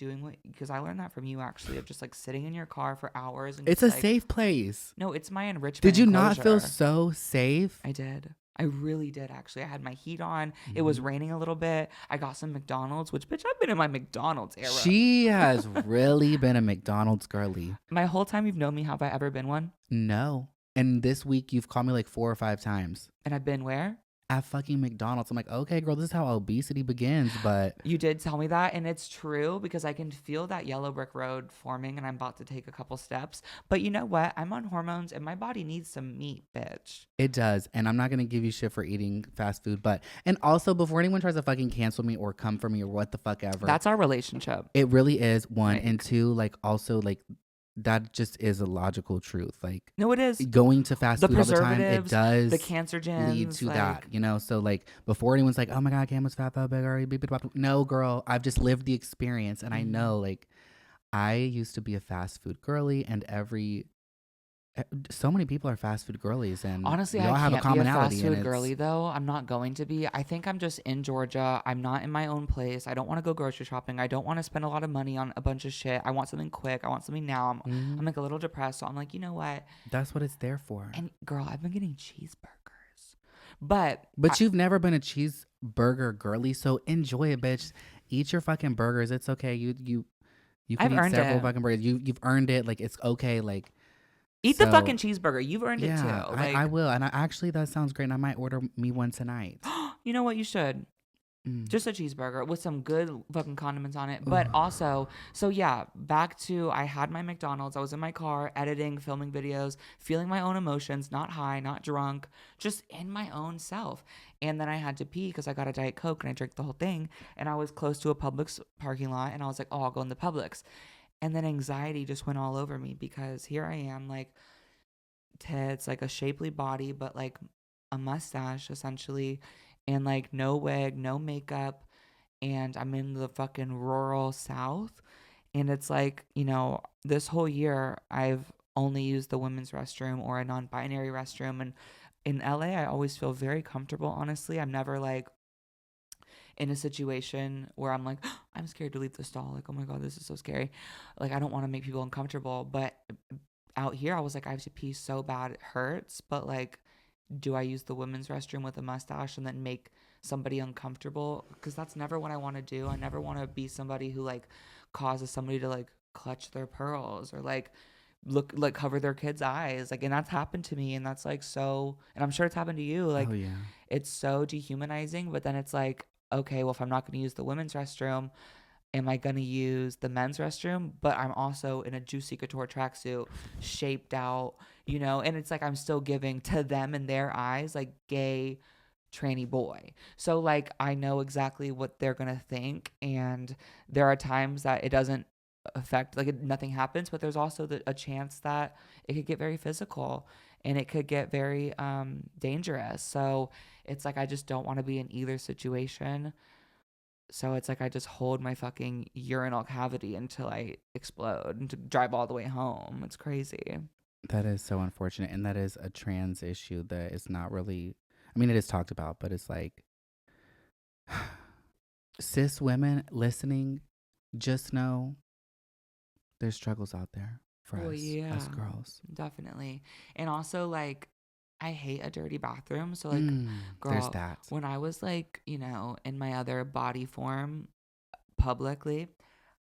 because I learned that from you actually, of just like sitting in your car for hours. And it's a safe place. No, it's my enrichment. Did you not feel so safe? I did. I really did, actually. I had my heat on. Mm-hmm. It was raining a little bit. I got some McDonald's, which, bitch, I've been in my McDonald's era. She has really been a McDonald's girly. My whole time you've known me, have I ever been one? No. And this week you've called me like 4 or 5 times. And I've been where? At fucking McDonald's. I'm like, okay, girl, this is how obesity begins, but... You did tell me that, and it's true, because I can feel that yellow brick road forming, and I'm about to take a couple steps. But you know what? I'm on hormones, and my body needs some meat, bitch. It does, and I'm not going to give you shit for eating fast food, but... And also, before anyone tries to fucking cancel me or come for me or what the fuck ever... That's our relationship. It really is, one. Right. And two, like, also, like... That just is a logical truth. Like, no, it is. Going to fast food all the time, it does the cancergens lead to that, you know? So, like, before anyone's like, oh my God, Cam was fat, big, or no, girl, I've just lived the experience. And I know, like, I used to be a fast food girly, and every So many people are fast food girlies, and Honestly, we I all have a can't be a commonality, fast and food it's girly though. I'm not going to be. I think I'm just in Georgia. I'm not in my own place. I don't want to go grocery shopping. I don't want to spend a lot of money on a bunch of shit. I want something quick. I want something now. I'm mhm, like a little depressed. So I'm like, you know what? that's what it's there for. And girl, I've been getting cheeseburgers. But But you've never been a cheeseburger girly, so enjoy it, bitch. Eat your fucking burgers. It's okay. You can I've eat earned several it. fucking burgers. You've earned it. Like it's okay. Like Eat the fucking so. cheeseburger. You've earned it too. Yeah, I Like, will, and I actually that sounds great. And I might order me one tonight. you know what? You should. Mm. Just a cheeseburger with some good fucking condiments on it. Ooh. But also, so yeah, back to I had my McDonald's. I was in my car editing, filming videos, feeling my own emotions, not high, not drunk, just in my own self. And then I had to pee because I got a Diet Coke and I drank the whole thing. And I was close to a Publix parking lot and I was like, oh, I'll go in the Publix. And then anxiety just went all over me because here I am, like tits, like a shapely body, but like a mustache essentially, and like no wig, no makeup. And I'm in the fucking rural South. And it's like, this whole year I've only used the women's restroom or a non binary restroom. And in LA, I always feel very comfortable, honestly. I'm never like in a situation where I'm like, I'm scared to leave the stall. Like, oh my God, this is so scary. Like, I don't want to make people uncomfortable. But out here, I was like, I have to pee so bad, it hurts. But like, do I use the women's restroom with a mustache and then make somebody uncomfortable? Because that's never what I want to do. I never want to be somebody who like causes somebody to like clutch their pearls or like look like cover their kids' eyes. Like, and that's happened to me. And that's like so, and I'm sure it's happened to you. Like, Oh yeah. it's so dehumanizing. But then it's like, okay, well, if I'm not going to use the women's restroom, am I going to use the men's restroom? But I'm also in a Juicy Couture tracksuit, shaped out, and it's like I'm still giving to them in their eyes, like gay tranny boy. So like I know exactly what they're going to think. And there are times that it doesn't affect, like nothing happens, but there's also a chance that it could get very physical and it could get very dangerous. So it's like I just don't want to be in either situation. So it's like I just hold my fucking urinal cavity until I explode and to drive all the way home. It's crazy. That is so unfortunate, and that is a trans issue that is not really. I mean, it is talked about, but it's like cis women listening, just know there's struggles out there for Oh us yeah, girls. definitely. And also like I hate a dirty bathroom. So like, There's girl, that. when I was like, in my other body form publicly,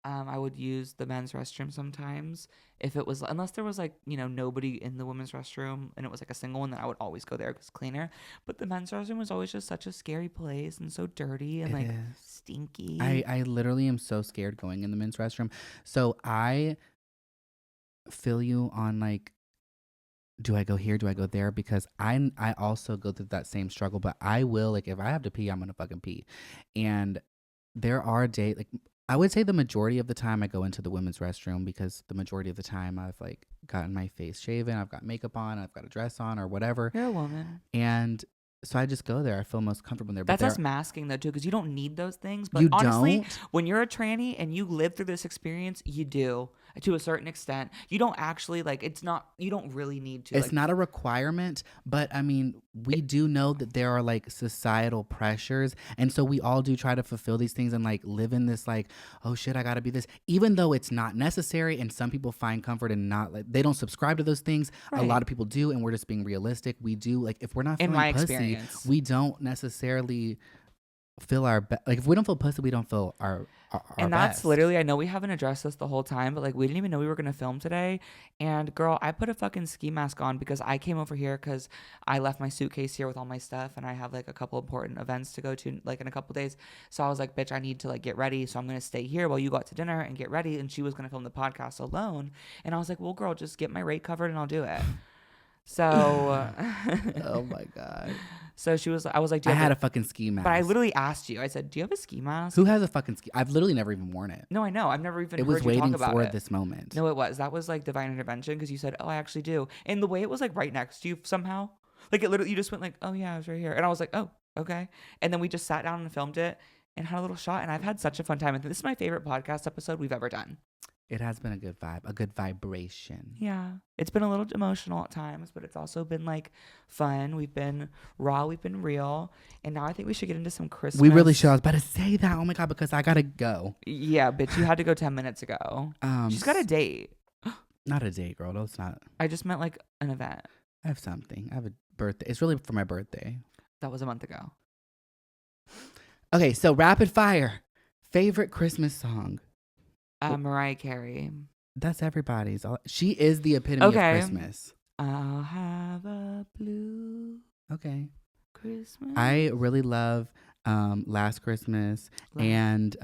I would use the men's restroom sometimes if it was, unless there was like, nobody in the women's restroom and it was like a single one, then I would always go there because it's cleaner. But the men's restroom was always just such a scary place and so dirty and It like is. stinky. I literally am so scared going in the men's restroom. So I feel you on like, do I go here? Do I go there? Because I also go through that same struggle, but I will, like, if I have to pee, I'm gonna fucking pee. And there are days, like, I would say the majority of the time I go into the women's restroom because the majority of the time I've like gotten my face shaven, I've got makeup on, I've got a dress on or whatever. You're a woman. And so I just go there. I feel most comfortable in there. But That's us there, masking though too, because you don't need those things. But you honestly, don't. when you're a tranny and you live through this experience, you do to a certain extent. You don't actually like. It's not. You don't really need to. It's like, not a requirement, but I mean, we do know that there are like societal pressures. And so we all do try to fulfill these things and like live in this like, oh shit, I gotta be this, even though it's not necessary. And some people find comfort in not like, they don't subscribe to those things. A lot Right. of people do. And we're just being realistic. We do, like, if we're not In feeling my pussy, experience. we don't necessarily feel our best. Like, if we don't feel pussy, we don't feel our And that's best. literally, I know we haven't addressed this the whole time, but like we didn't even know we were going to film today. And girl, I put a fucking ski mask on because I came over here because I left my suitcase here with all my stuff and I have like a couple important events to go to like in a couple days. So I was like, bitch, I need to like get ready. So I'm going to stay here while you go out to dinner and get ready. And she was going to film the podcast alone. And I was like, well, girl, just get my rate covered and I'll do it. So, Oh my God. so I was like, do I you have had a, a fucking ski mask. but I literally asked you, I said, do you have a ski mask? Who has a fucking ski? I've literally never even worn it. No, I know. I've never even It heard was you talk waiting about for it. this moment. No, it was. That was like divine intervention because you said, oh, I actually do. And the way it was like right next to you somehow, like it literally, you just went like, oh yeah, I was right here. And I was like, oh, okay. And then we just sat down and filmed it and had a little shot. And I've had such a fun time. And this is my favorite podcast episode we've ever done. It has been a good vibe, a good vibration. Yeah. It's been a little emotional at times, but it's also been like fun. We've been raw, we've been real. And now I think we should get into some Christmas. We really should. I was about to say that. Oh my God, because I gotta go. Yeah, bitch, you had to go 10 minutes ago. She's got a date. Not a date, girl. No, it's not. I just meant like an event. I have something. I have a birthday. It's really for my birthday. That was a month ago. Okay, so rapid fire. Favorite Christmas song? Mariah Carey. That's everybody's. She is the epitome of Christmas. I'll have a blue Christmas. I really love Last Christmas and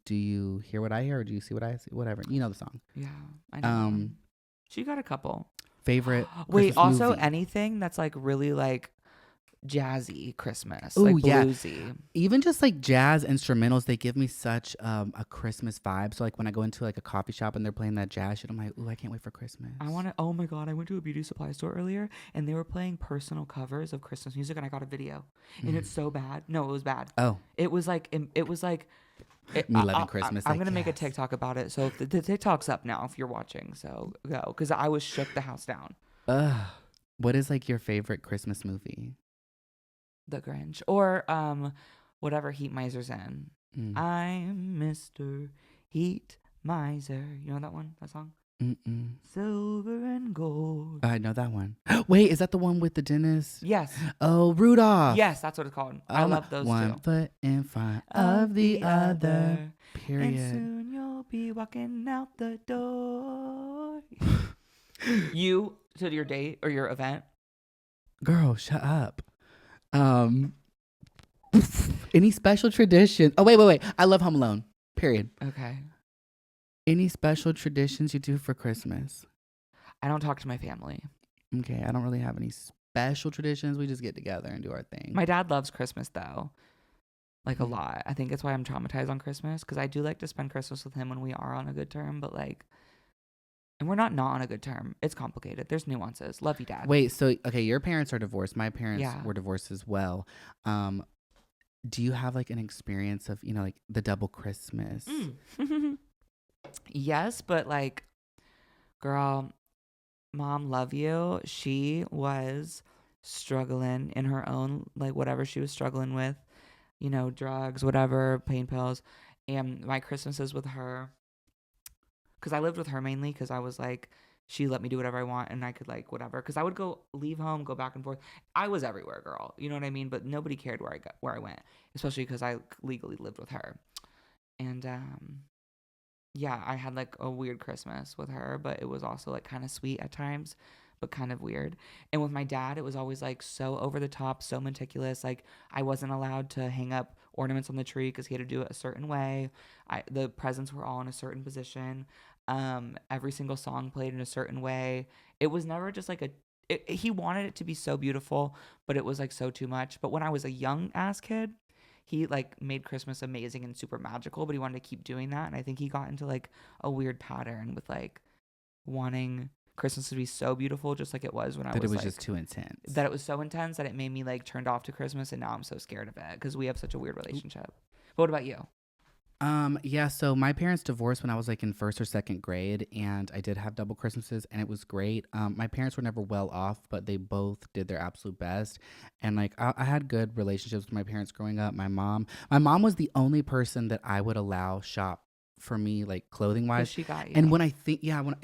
Do You Hear What I Hear or Do You See What I See? Whatever. You know the song. Yeah, I know. She got a couple. Favorite Wait, Christmas also movie? anything that's like really like jazzy Christmas. Ooh, like yeah. bluesy. Even just like jazz instrumentals, they give me such a Christmas vibe. So like when I go into like a coffee shop and they're playing that jazz shit, I'm like, ooh, I can't wait for Christmas. Oh my God, I went to a beauty supply store earlier and they were playing personal covers of Christmas music and I got a video. And it's so bad. No, it was bad. Oh. It was like Me loving Christmas. I'm going to make a TikTok about it. So the TikTok's up now if you're watching. So go. Because I was shook the house down. What is like your favorite Christmas movie? The Grinch. Or whatever Heat Miser's in. I'm Mr. Heat Miser. You know that one? That song? Mm-mm. Silver and gold. I know that one. Wait, is that the one with the dentist? Yes. Oh, Rudolph. Yes, that's what it's called. I love those one two. Foot in front of the other. Period. And soon you'll be walking out the door. You to your date or your event? Girl, shut up. Any special tradition? Oh, wait. I love Home Alone. Period. Okay. Any special traditions you do for Christmas? I don't talk to my family. Okay, I don't really have any special traditions. We just get together and do our thing. My dad loves Christmas though. Like a lot. I think that's why I'm traumatized on Christmas because I do like to spend Christmas with him when we are on a good term, but like and we're not on a good term. It's complicated. There's nuances. Love you, Dad. Wait, so okay, your parents are divorced. My parents Yeah. were divorced as well. Do you have like an experience of, like the double Christmas? Yes, but like, girl, Mom, love you. She was struggling in her own, like whatever she was struggling with, drugs, whatever, pain pills. And my Christmases with her, because I lived with her mainly because I was like, she let me do whatever I want and I could like whatever. Because I would leave home, go back and forth. I was everywhere, girl. You know what I mean? But nobody cared where I went, especially because I legally lived with her. And yeah, I had like a weird Christmas with her, but it was also like kind of sweet at times, but kind of weird. And with my dad, it was always like so over the top, so meticulous. Like I wasn't allowed to hang up ornaments on the tree because he had to do it a certain way. The presents were all in a certain position. Every single song played in a certain way. It was never just like he wanted it to be so beautiful, but it was like so too much. But when I was a young ass kid, he like made Christmas amazing and super magical, but he wanted to keep doing that. And I think he got into like a weird pattern with like wanting Christmas to be so beautiful, just like it was when I was That it was like, just too intense. that it was so intense that it made me like turned off to Christmas. And now I'm so scared of it because we have such a weird relationship. But what about you? Yeah, so my parents divorced when I was like in first or second grade, and I did have double Christmases, and it was great. My parents were never well off, but they both did their absolute best, and like I had good relationships with my parents growing up. My mom was the only person that I would allow shop for me, like clothing wise. She got you. And when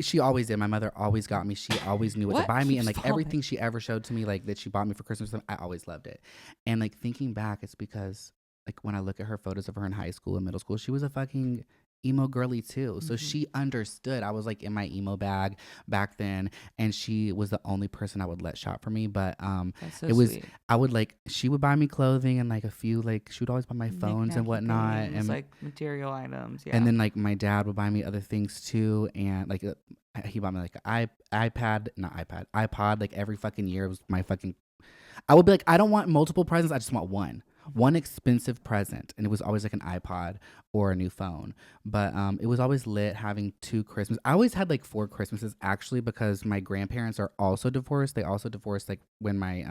she always did. My mother always got me. She always knew what to buy me, and like everything she ever showed to me, like that she bought me for Christmas, I always loved it. And like thinking back, it's because like when I look at her photos of her in high school and middle school, she was a fucking emo girly too. So she understood. I was like in my emo bag back then, and she was the only person I would let shop for me. But That's so it was sweet. I would like she would buy me clothing and like a few like she would always buy my phones and Knick-knacky whatnot, things, and like material items. Yeah. and then like my dad would buy me other things too, and like he bought me like an iPod like every fucking year. It was my fucking. I would be like, I don't want multiple presents. I just want one expensive present, and it was always like an iPod or a new phone. But it was always lit having 2 Christmas. I always had like 4 Christmases actually, because my grandparents are also divorced. They also divorced like when my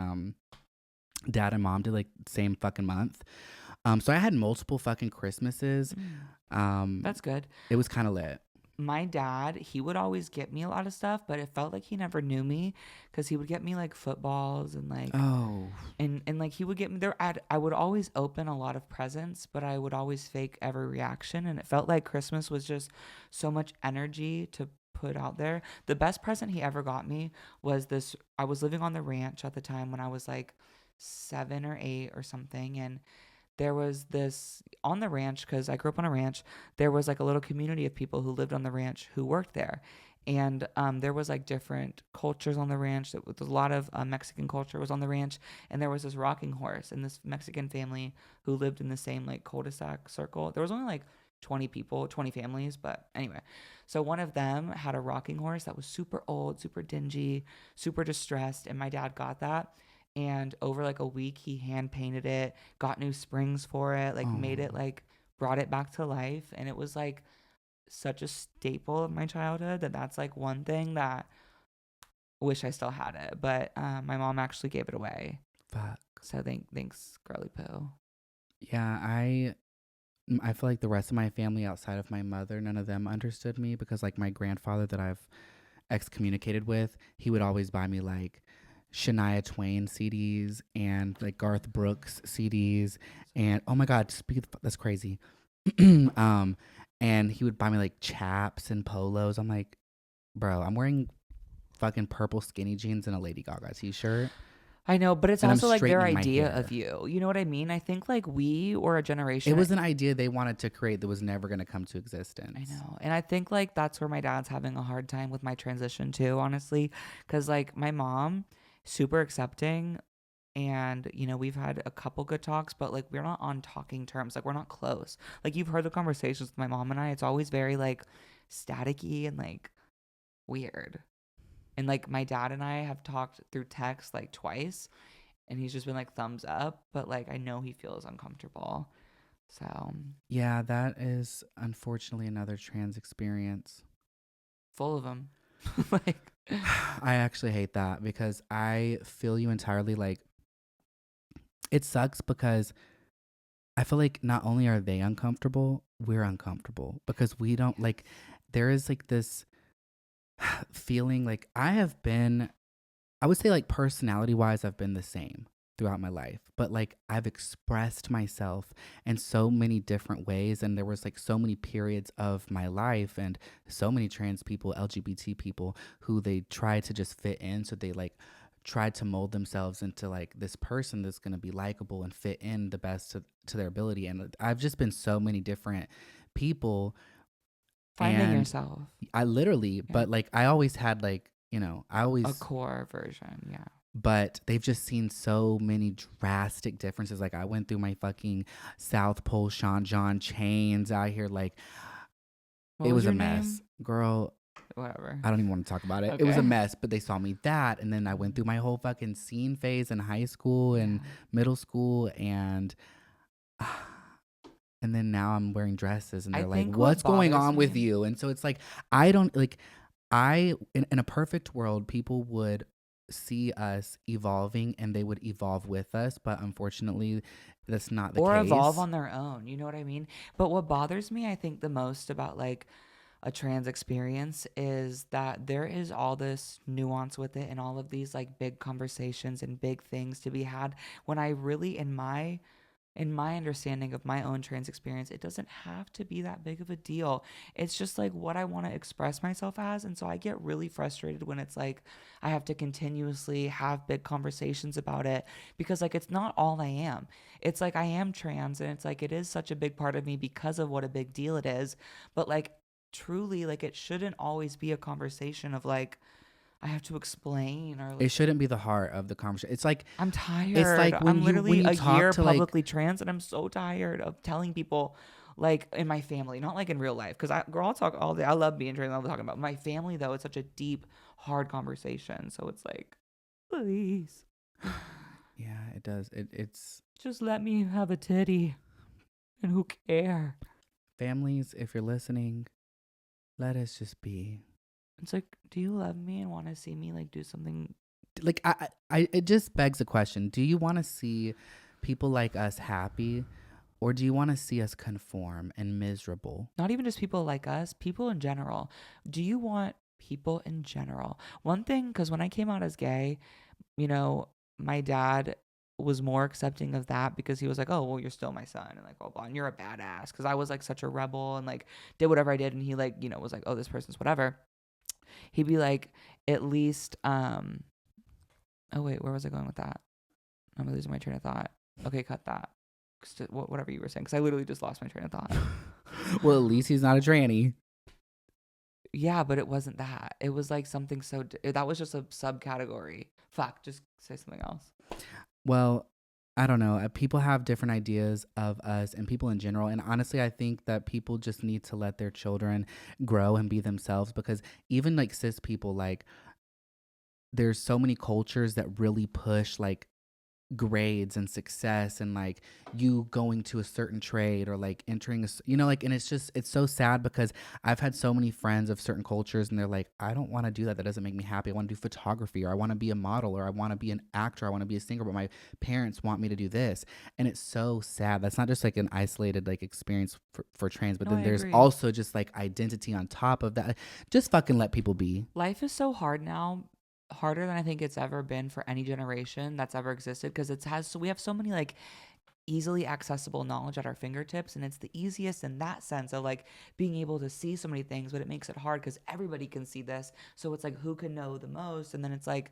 dad and mom did like same fucking month. So I had multiple fucking Christmases. That's good. It was kind of lit. my dad, he would always get me a lot of stuff, but it felt like he never knew me because he would get me like footballs and like Oh, and like he would get me there. I would always open a lot of presents, but I would always fake every reaction, and it felt like Christmas was just so much energy to put out there. The best present he ever got me was this. I was living on the ranch at the time when I was like 7 or 8 or something, and there was this on the ranch because I grew up on a ranch. There was like a little community of people who lived on the ranch who worked there. And there was like different cultures on the ranch. There was a lot of Mexican culture was on the ranch, and there was this rocking horse and this Mexican family who lived in the same like cul-de-sac circle. There was only like 20 people, 20 families, but anyway. So one of them had a rocking horse that was super old, super dingy, super distressed, and my dad got that. And over like a week, he hand painted it, got new springs for it, like made it oh, like brought it back to life, and it was like such a staple of my childhood that's like one thing that I wish I still had it, but my mom actually gave it away. fuck. So thanks, girly poo. Yeah, I feel like the rest of my family outside of my mother, none of them understood me because like my grandfather that I've excommunicated with, he would always buy me like Shania Twain CDs and like Garth Brooks CDs and oh my god, that's crazy. um and he would buy me like chaps and polos. I'm like, bro, I'm wearing fucking purple skinny jeans and a Lady Gaga t-shirt I know, but it's and I'm also like their straightening my idea of hair. you. You know what I mean? I think like we were a It generation. was an idea they wanted to create that was never going to come to I existence. know. And I think like that's where my dad's having a hard time with my transition too, honestly. Cause like my mom, super accepting. And, you know, we've had a couple good talks, but like we're not on talking terms. Like we're not close. Like you've heard the conversations with my mom and I. It's always very like staticky and like weird. And like my dad and I have talked through text like twice and he's just been like thumbs up, but like I know he feels uncomfortable. So Yeah, that is unfortunately another trans experience. full of them. Like, I actually hate that because I feel you entirely. Like, it sucks because I feel like not only are they uncomfortable, we're uncomfortable because we don't like, there is like this feeling like I would say like personality wise, I've been the same throughout my life, but like I've expressed myself in so many different ways. And there was like so many periods of my life and so many trans people, LGBT people who they tried to just fit in. So they like tried to mold themselves into like this person that's going to be likable and fit in the best to their ability. And I've just been so many different people. finding And yourself. I literally, Yeah. but like I always had like, I A always, core version. Yeah. but they've just seen so many drastic differences. Like I went through my fucking South Pole Sean John chains out here. Like What it was was a your mess, name? girl. Whatever. I don't even want to talk about it. It was a Okay. mess, but they saw me that, and then I went through my whole fucking scene phase in high school and Yeah. middle school, and then now I'm wearing dresses, and I they're like, think what "What's going bothers on with me. you?" And so it's like I don't like in a perfect world, people would see us evolving and they would evolve with us, but unfortunately, that's not the Or evolve case. on their own. You know what I mean? But what bothers me, I think, the most about like a trans experience is that there is all this nuance with it and all of these like big conversations and big things to be had when I really in my understanding of my own trans experience, it doesn't have to be that big of a deal. It's just like what I want to express myself as. And so I get really frustrated when it's like I have to continuously have big conversations about it because, like, it's not all I am. It's like I am trans and it's like it is such a big part of me because of what a big deal it is. But, like, truly, like, it shouldn't always be a conversation of like, I have to explain or It like, shouldn't be the heart of the conversation. I'm It's tired. like I'm when literally you a talk year to like publicly trans, and I'm so tired of telling people, like in my family, not like in real life, because girl, I'll talk all day. I love being trans. I love talking about my family, though. It's such a deep, hard conversation. So it's like, please, yeah, it does. It's just let me have a titty, and who care? families, if you're listening, let us just be. It's like, do you love me and want to see me like do something? Like it just begs the question, do you want to see people like us happy Or do you want to see us conform and miserable? Not even just people like us, people in general. Do you want people in general? One thing, because when I came out as gay, you know, my dad was more accepting of that because he was like, oh, well, you're still my son, and like, blah, blah, and you're a badass. Because I was like such a rebel and like did whatever I did. And he like, was like, oh, this person's whatever. He'd be like, at least, oh, wait, where was I going with that? I'm losing my train of thought. Okay, cut that. Whatever you were saying, because I literally just lost my train of thought. Well, at least he's not a tranny. Yeah, but it wasn't that. It was like something that was just a subcategory. Fuck, just say something else. Well, I don't know. People have different ideas of us and people in general. And honestly, I think that people just need to let their children grow and be themselves, because even like cis people, like there's so many cultures that really push like grades and success and like you going to a certain trade or like entering like, and it's so sad because I've had so many friends of certain cultures and they're like, I don't want to do that doesn't make me happy. I want to do photography, or I want to be a model, or I want to be an actor, I want to be a singer, but my parents want me to do this. And it's so sad. That's not just like an isolated like experience for trans, but then there's also just like identity on top of that. Just fucking let people be. Life is so hard now, harder than I think it's ever been for any generation that's ever existed, because we have so many like easily accessible knowledge at our fingertips, and it's the easiest in that sense of like being able to see so many things, but it makes it hard because everybody can see this, so it's like who can know the most, and then it's like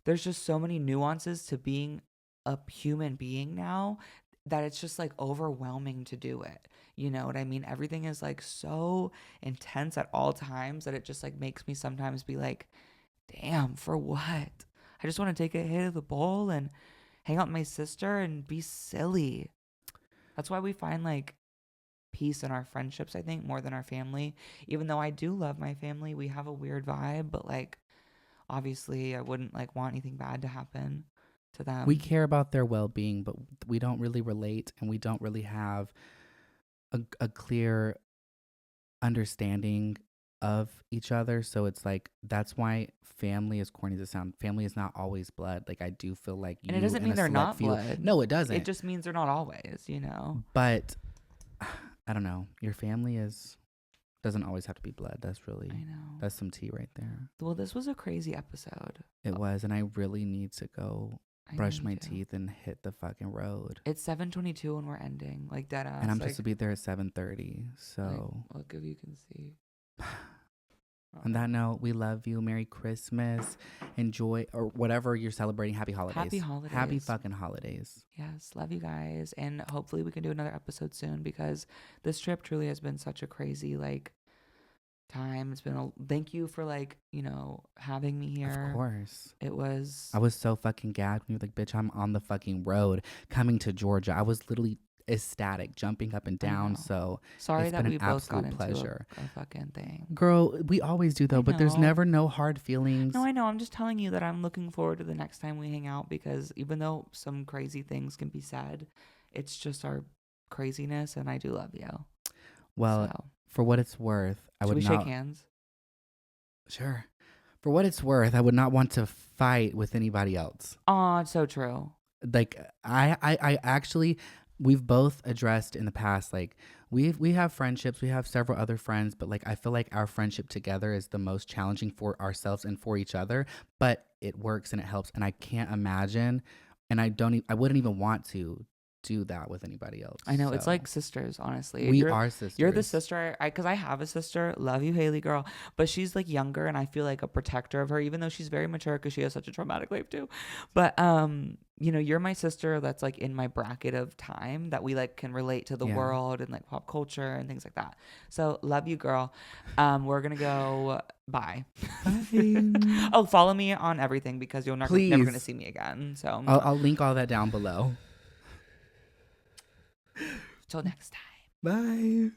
there's just so many nuances to being a human being now that it's just like overwhelming to do it. You know what I mean? Everything is like so intense at all times that it just like makes me sometimes be like, damn, for what? I just want to take a hit of the bowl and hang out with my sister and be silly. That's why we find like peace in our friendships, I think, more than our family. Even though I do love my family, we have a weird vibe, but like obviously I wouldn't like want anything bad to happen to them. We care about their well-being, but we don't really relate, and we don't really have a clear understanding of each other. So it's like, that's why family, as corny as it sounds, family is not always blood. Like I do feel like and it doesn't mean they're not blood. No, it doesn't. It just means they're not always, But I don't know, your family doesn't always have to be blood. That's really, I know, that's some tea right there. Well, this was a crazy episode. It was, and I really need to go brush my teeth and hit the fucking road. It's 7:22 when we're ending, like dead ass. And I'm supposed to be there at 7:30. So look if you can see. On that note, we love you. Merry Christmas. Enjoy, or whatever you're celebrating. Happy holidays. Happy holidays. Happy fucking holidays. Yes, love you guys, and hopefully we can do another episode soon, because this trip truly has been such a crazy like time. It's been thank you for like having me here. Of course. I was so fucking gagged when you were like, bitch, I'm on the fucking road coming to Georgia. I was literally ecstatic, jumping up and down. So sorry that we both got into pleasure. A fucking thing. Girl, we always do though, but there's never no hard feelings. No, I know. I'm just telling you that I'm looking forward to the next time we hang out, because even though some crazy things can be said, it's just our craziness, and I do love you. Well, for what it's worth, Should we shake hands? Sure. For what it's worth, I would not want to fight with anybody else. Oh, it's so true. Like I actually, we've both addressed in the past, like we have friendships, we have several other friends, but like I feel like our friendship together is the most challenging for ourselves and for each other, but it works and it helps, and I can't imagine, and I wouldn't even want to do that with anybody else. I know, it's like sisters, honestly. We are sisters. You're the sister, because I have a sister, love you, Haley girl, but she's like younger, and I feel like a protector of her, even though she's very mature because she has such a traumatic life too. But you're my sister that's like in my bracket of time that we like can relate to the world and like pop culture and things like that. So love you, girl. We're gonna go. Bye. Oh, follow me on everything, because you're never gonna see me again. So I'll link all that down below. Till next time. Bye.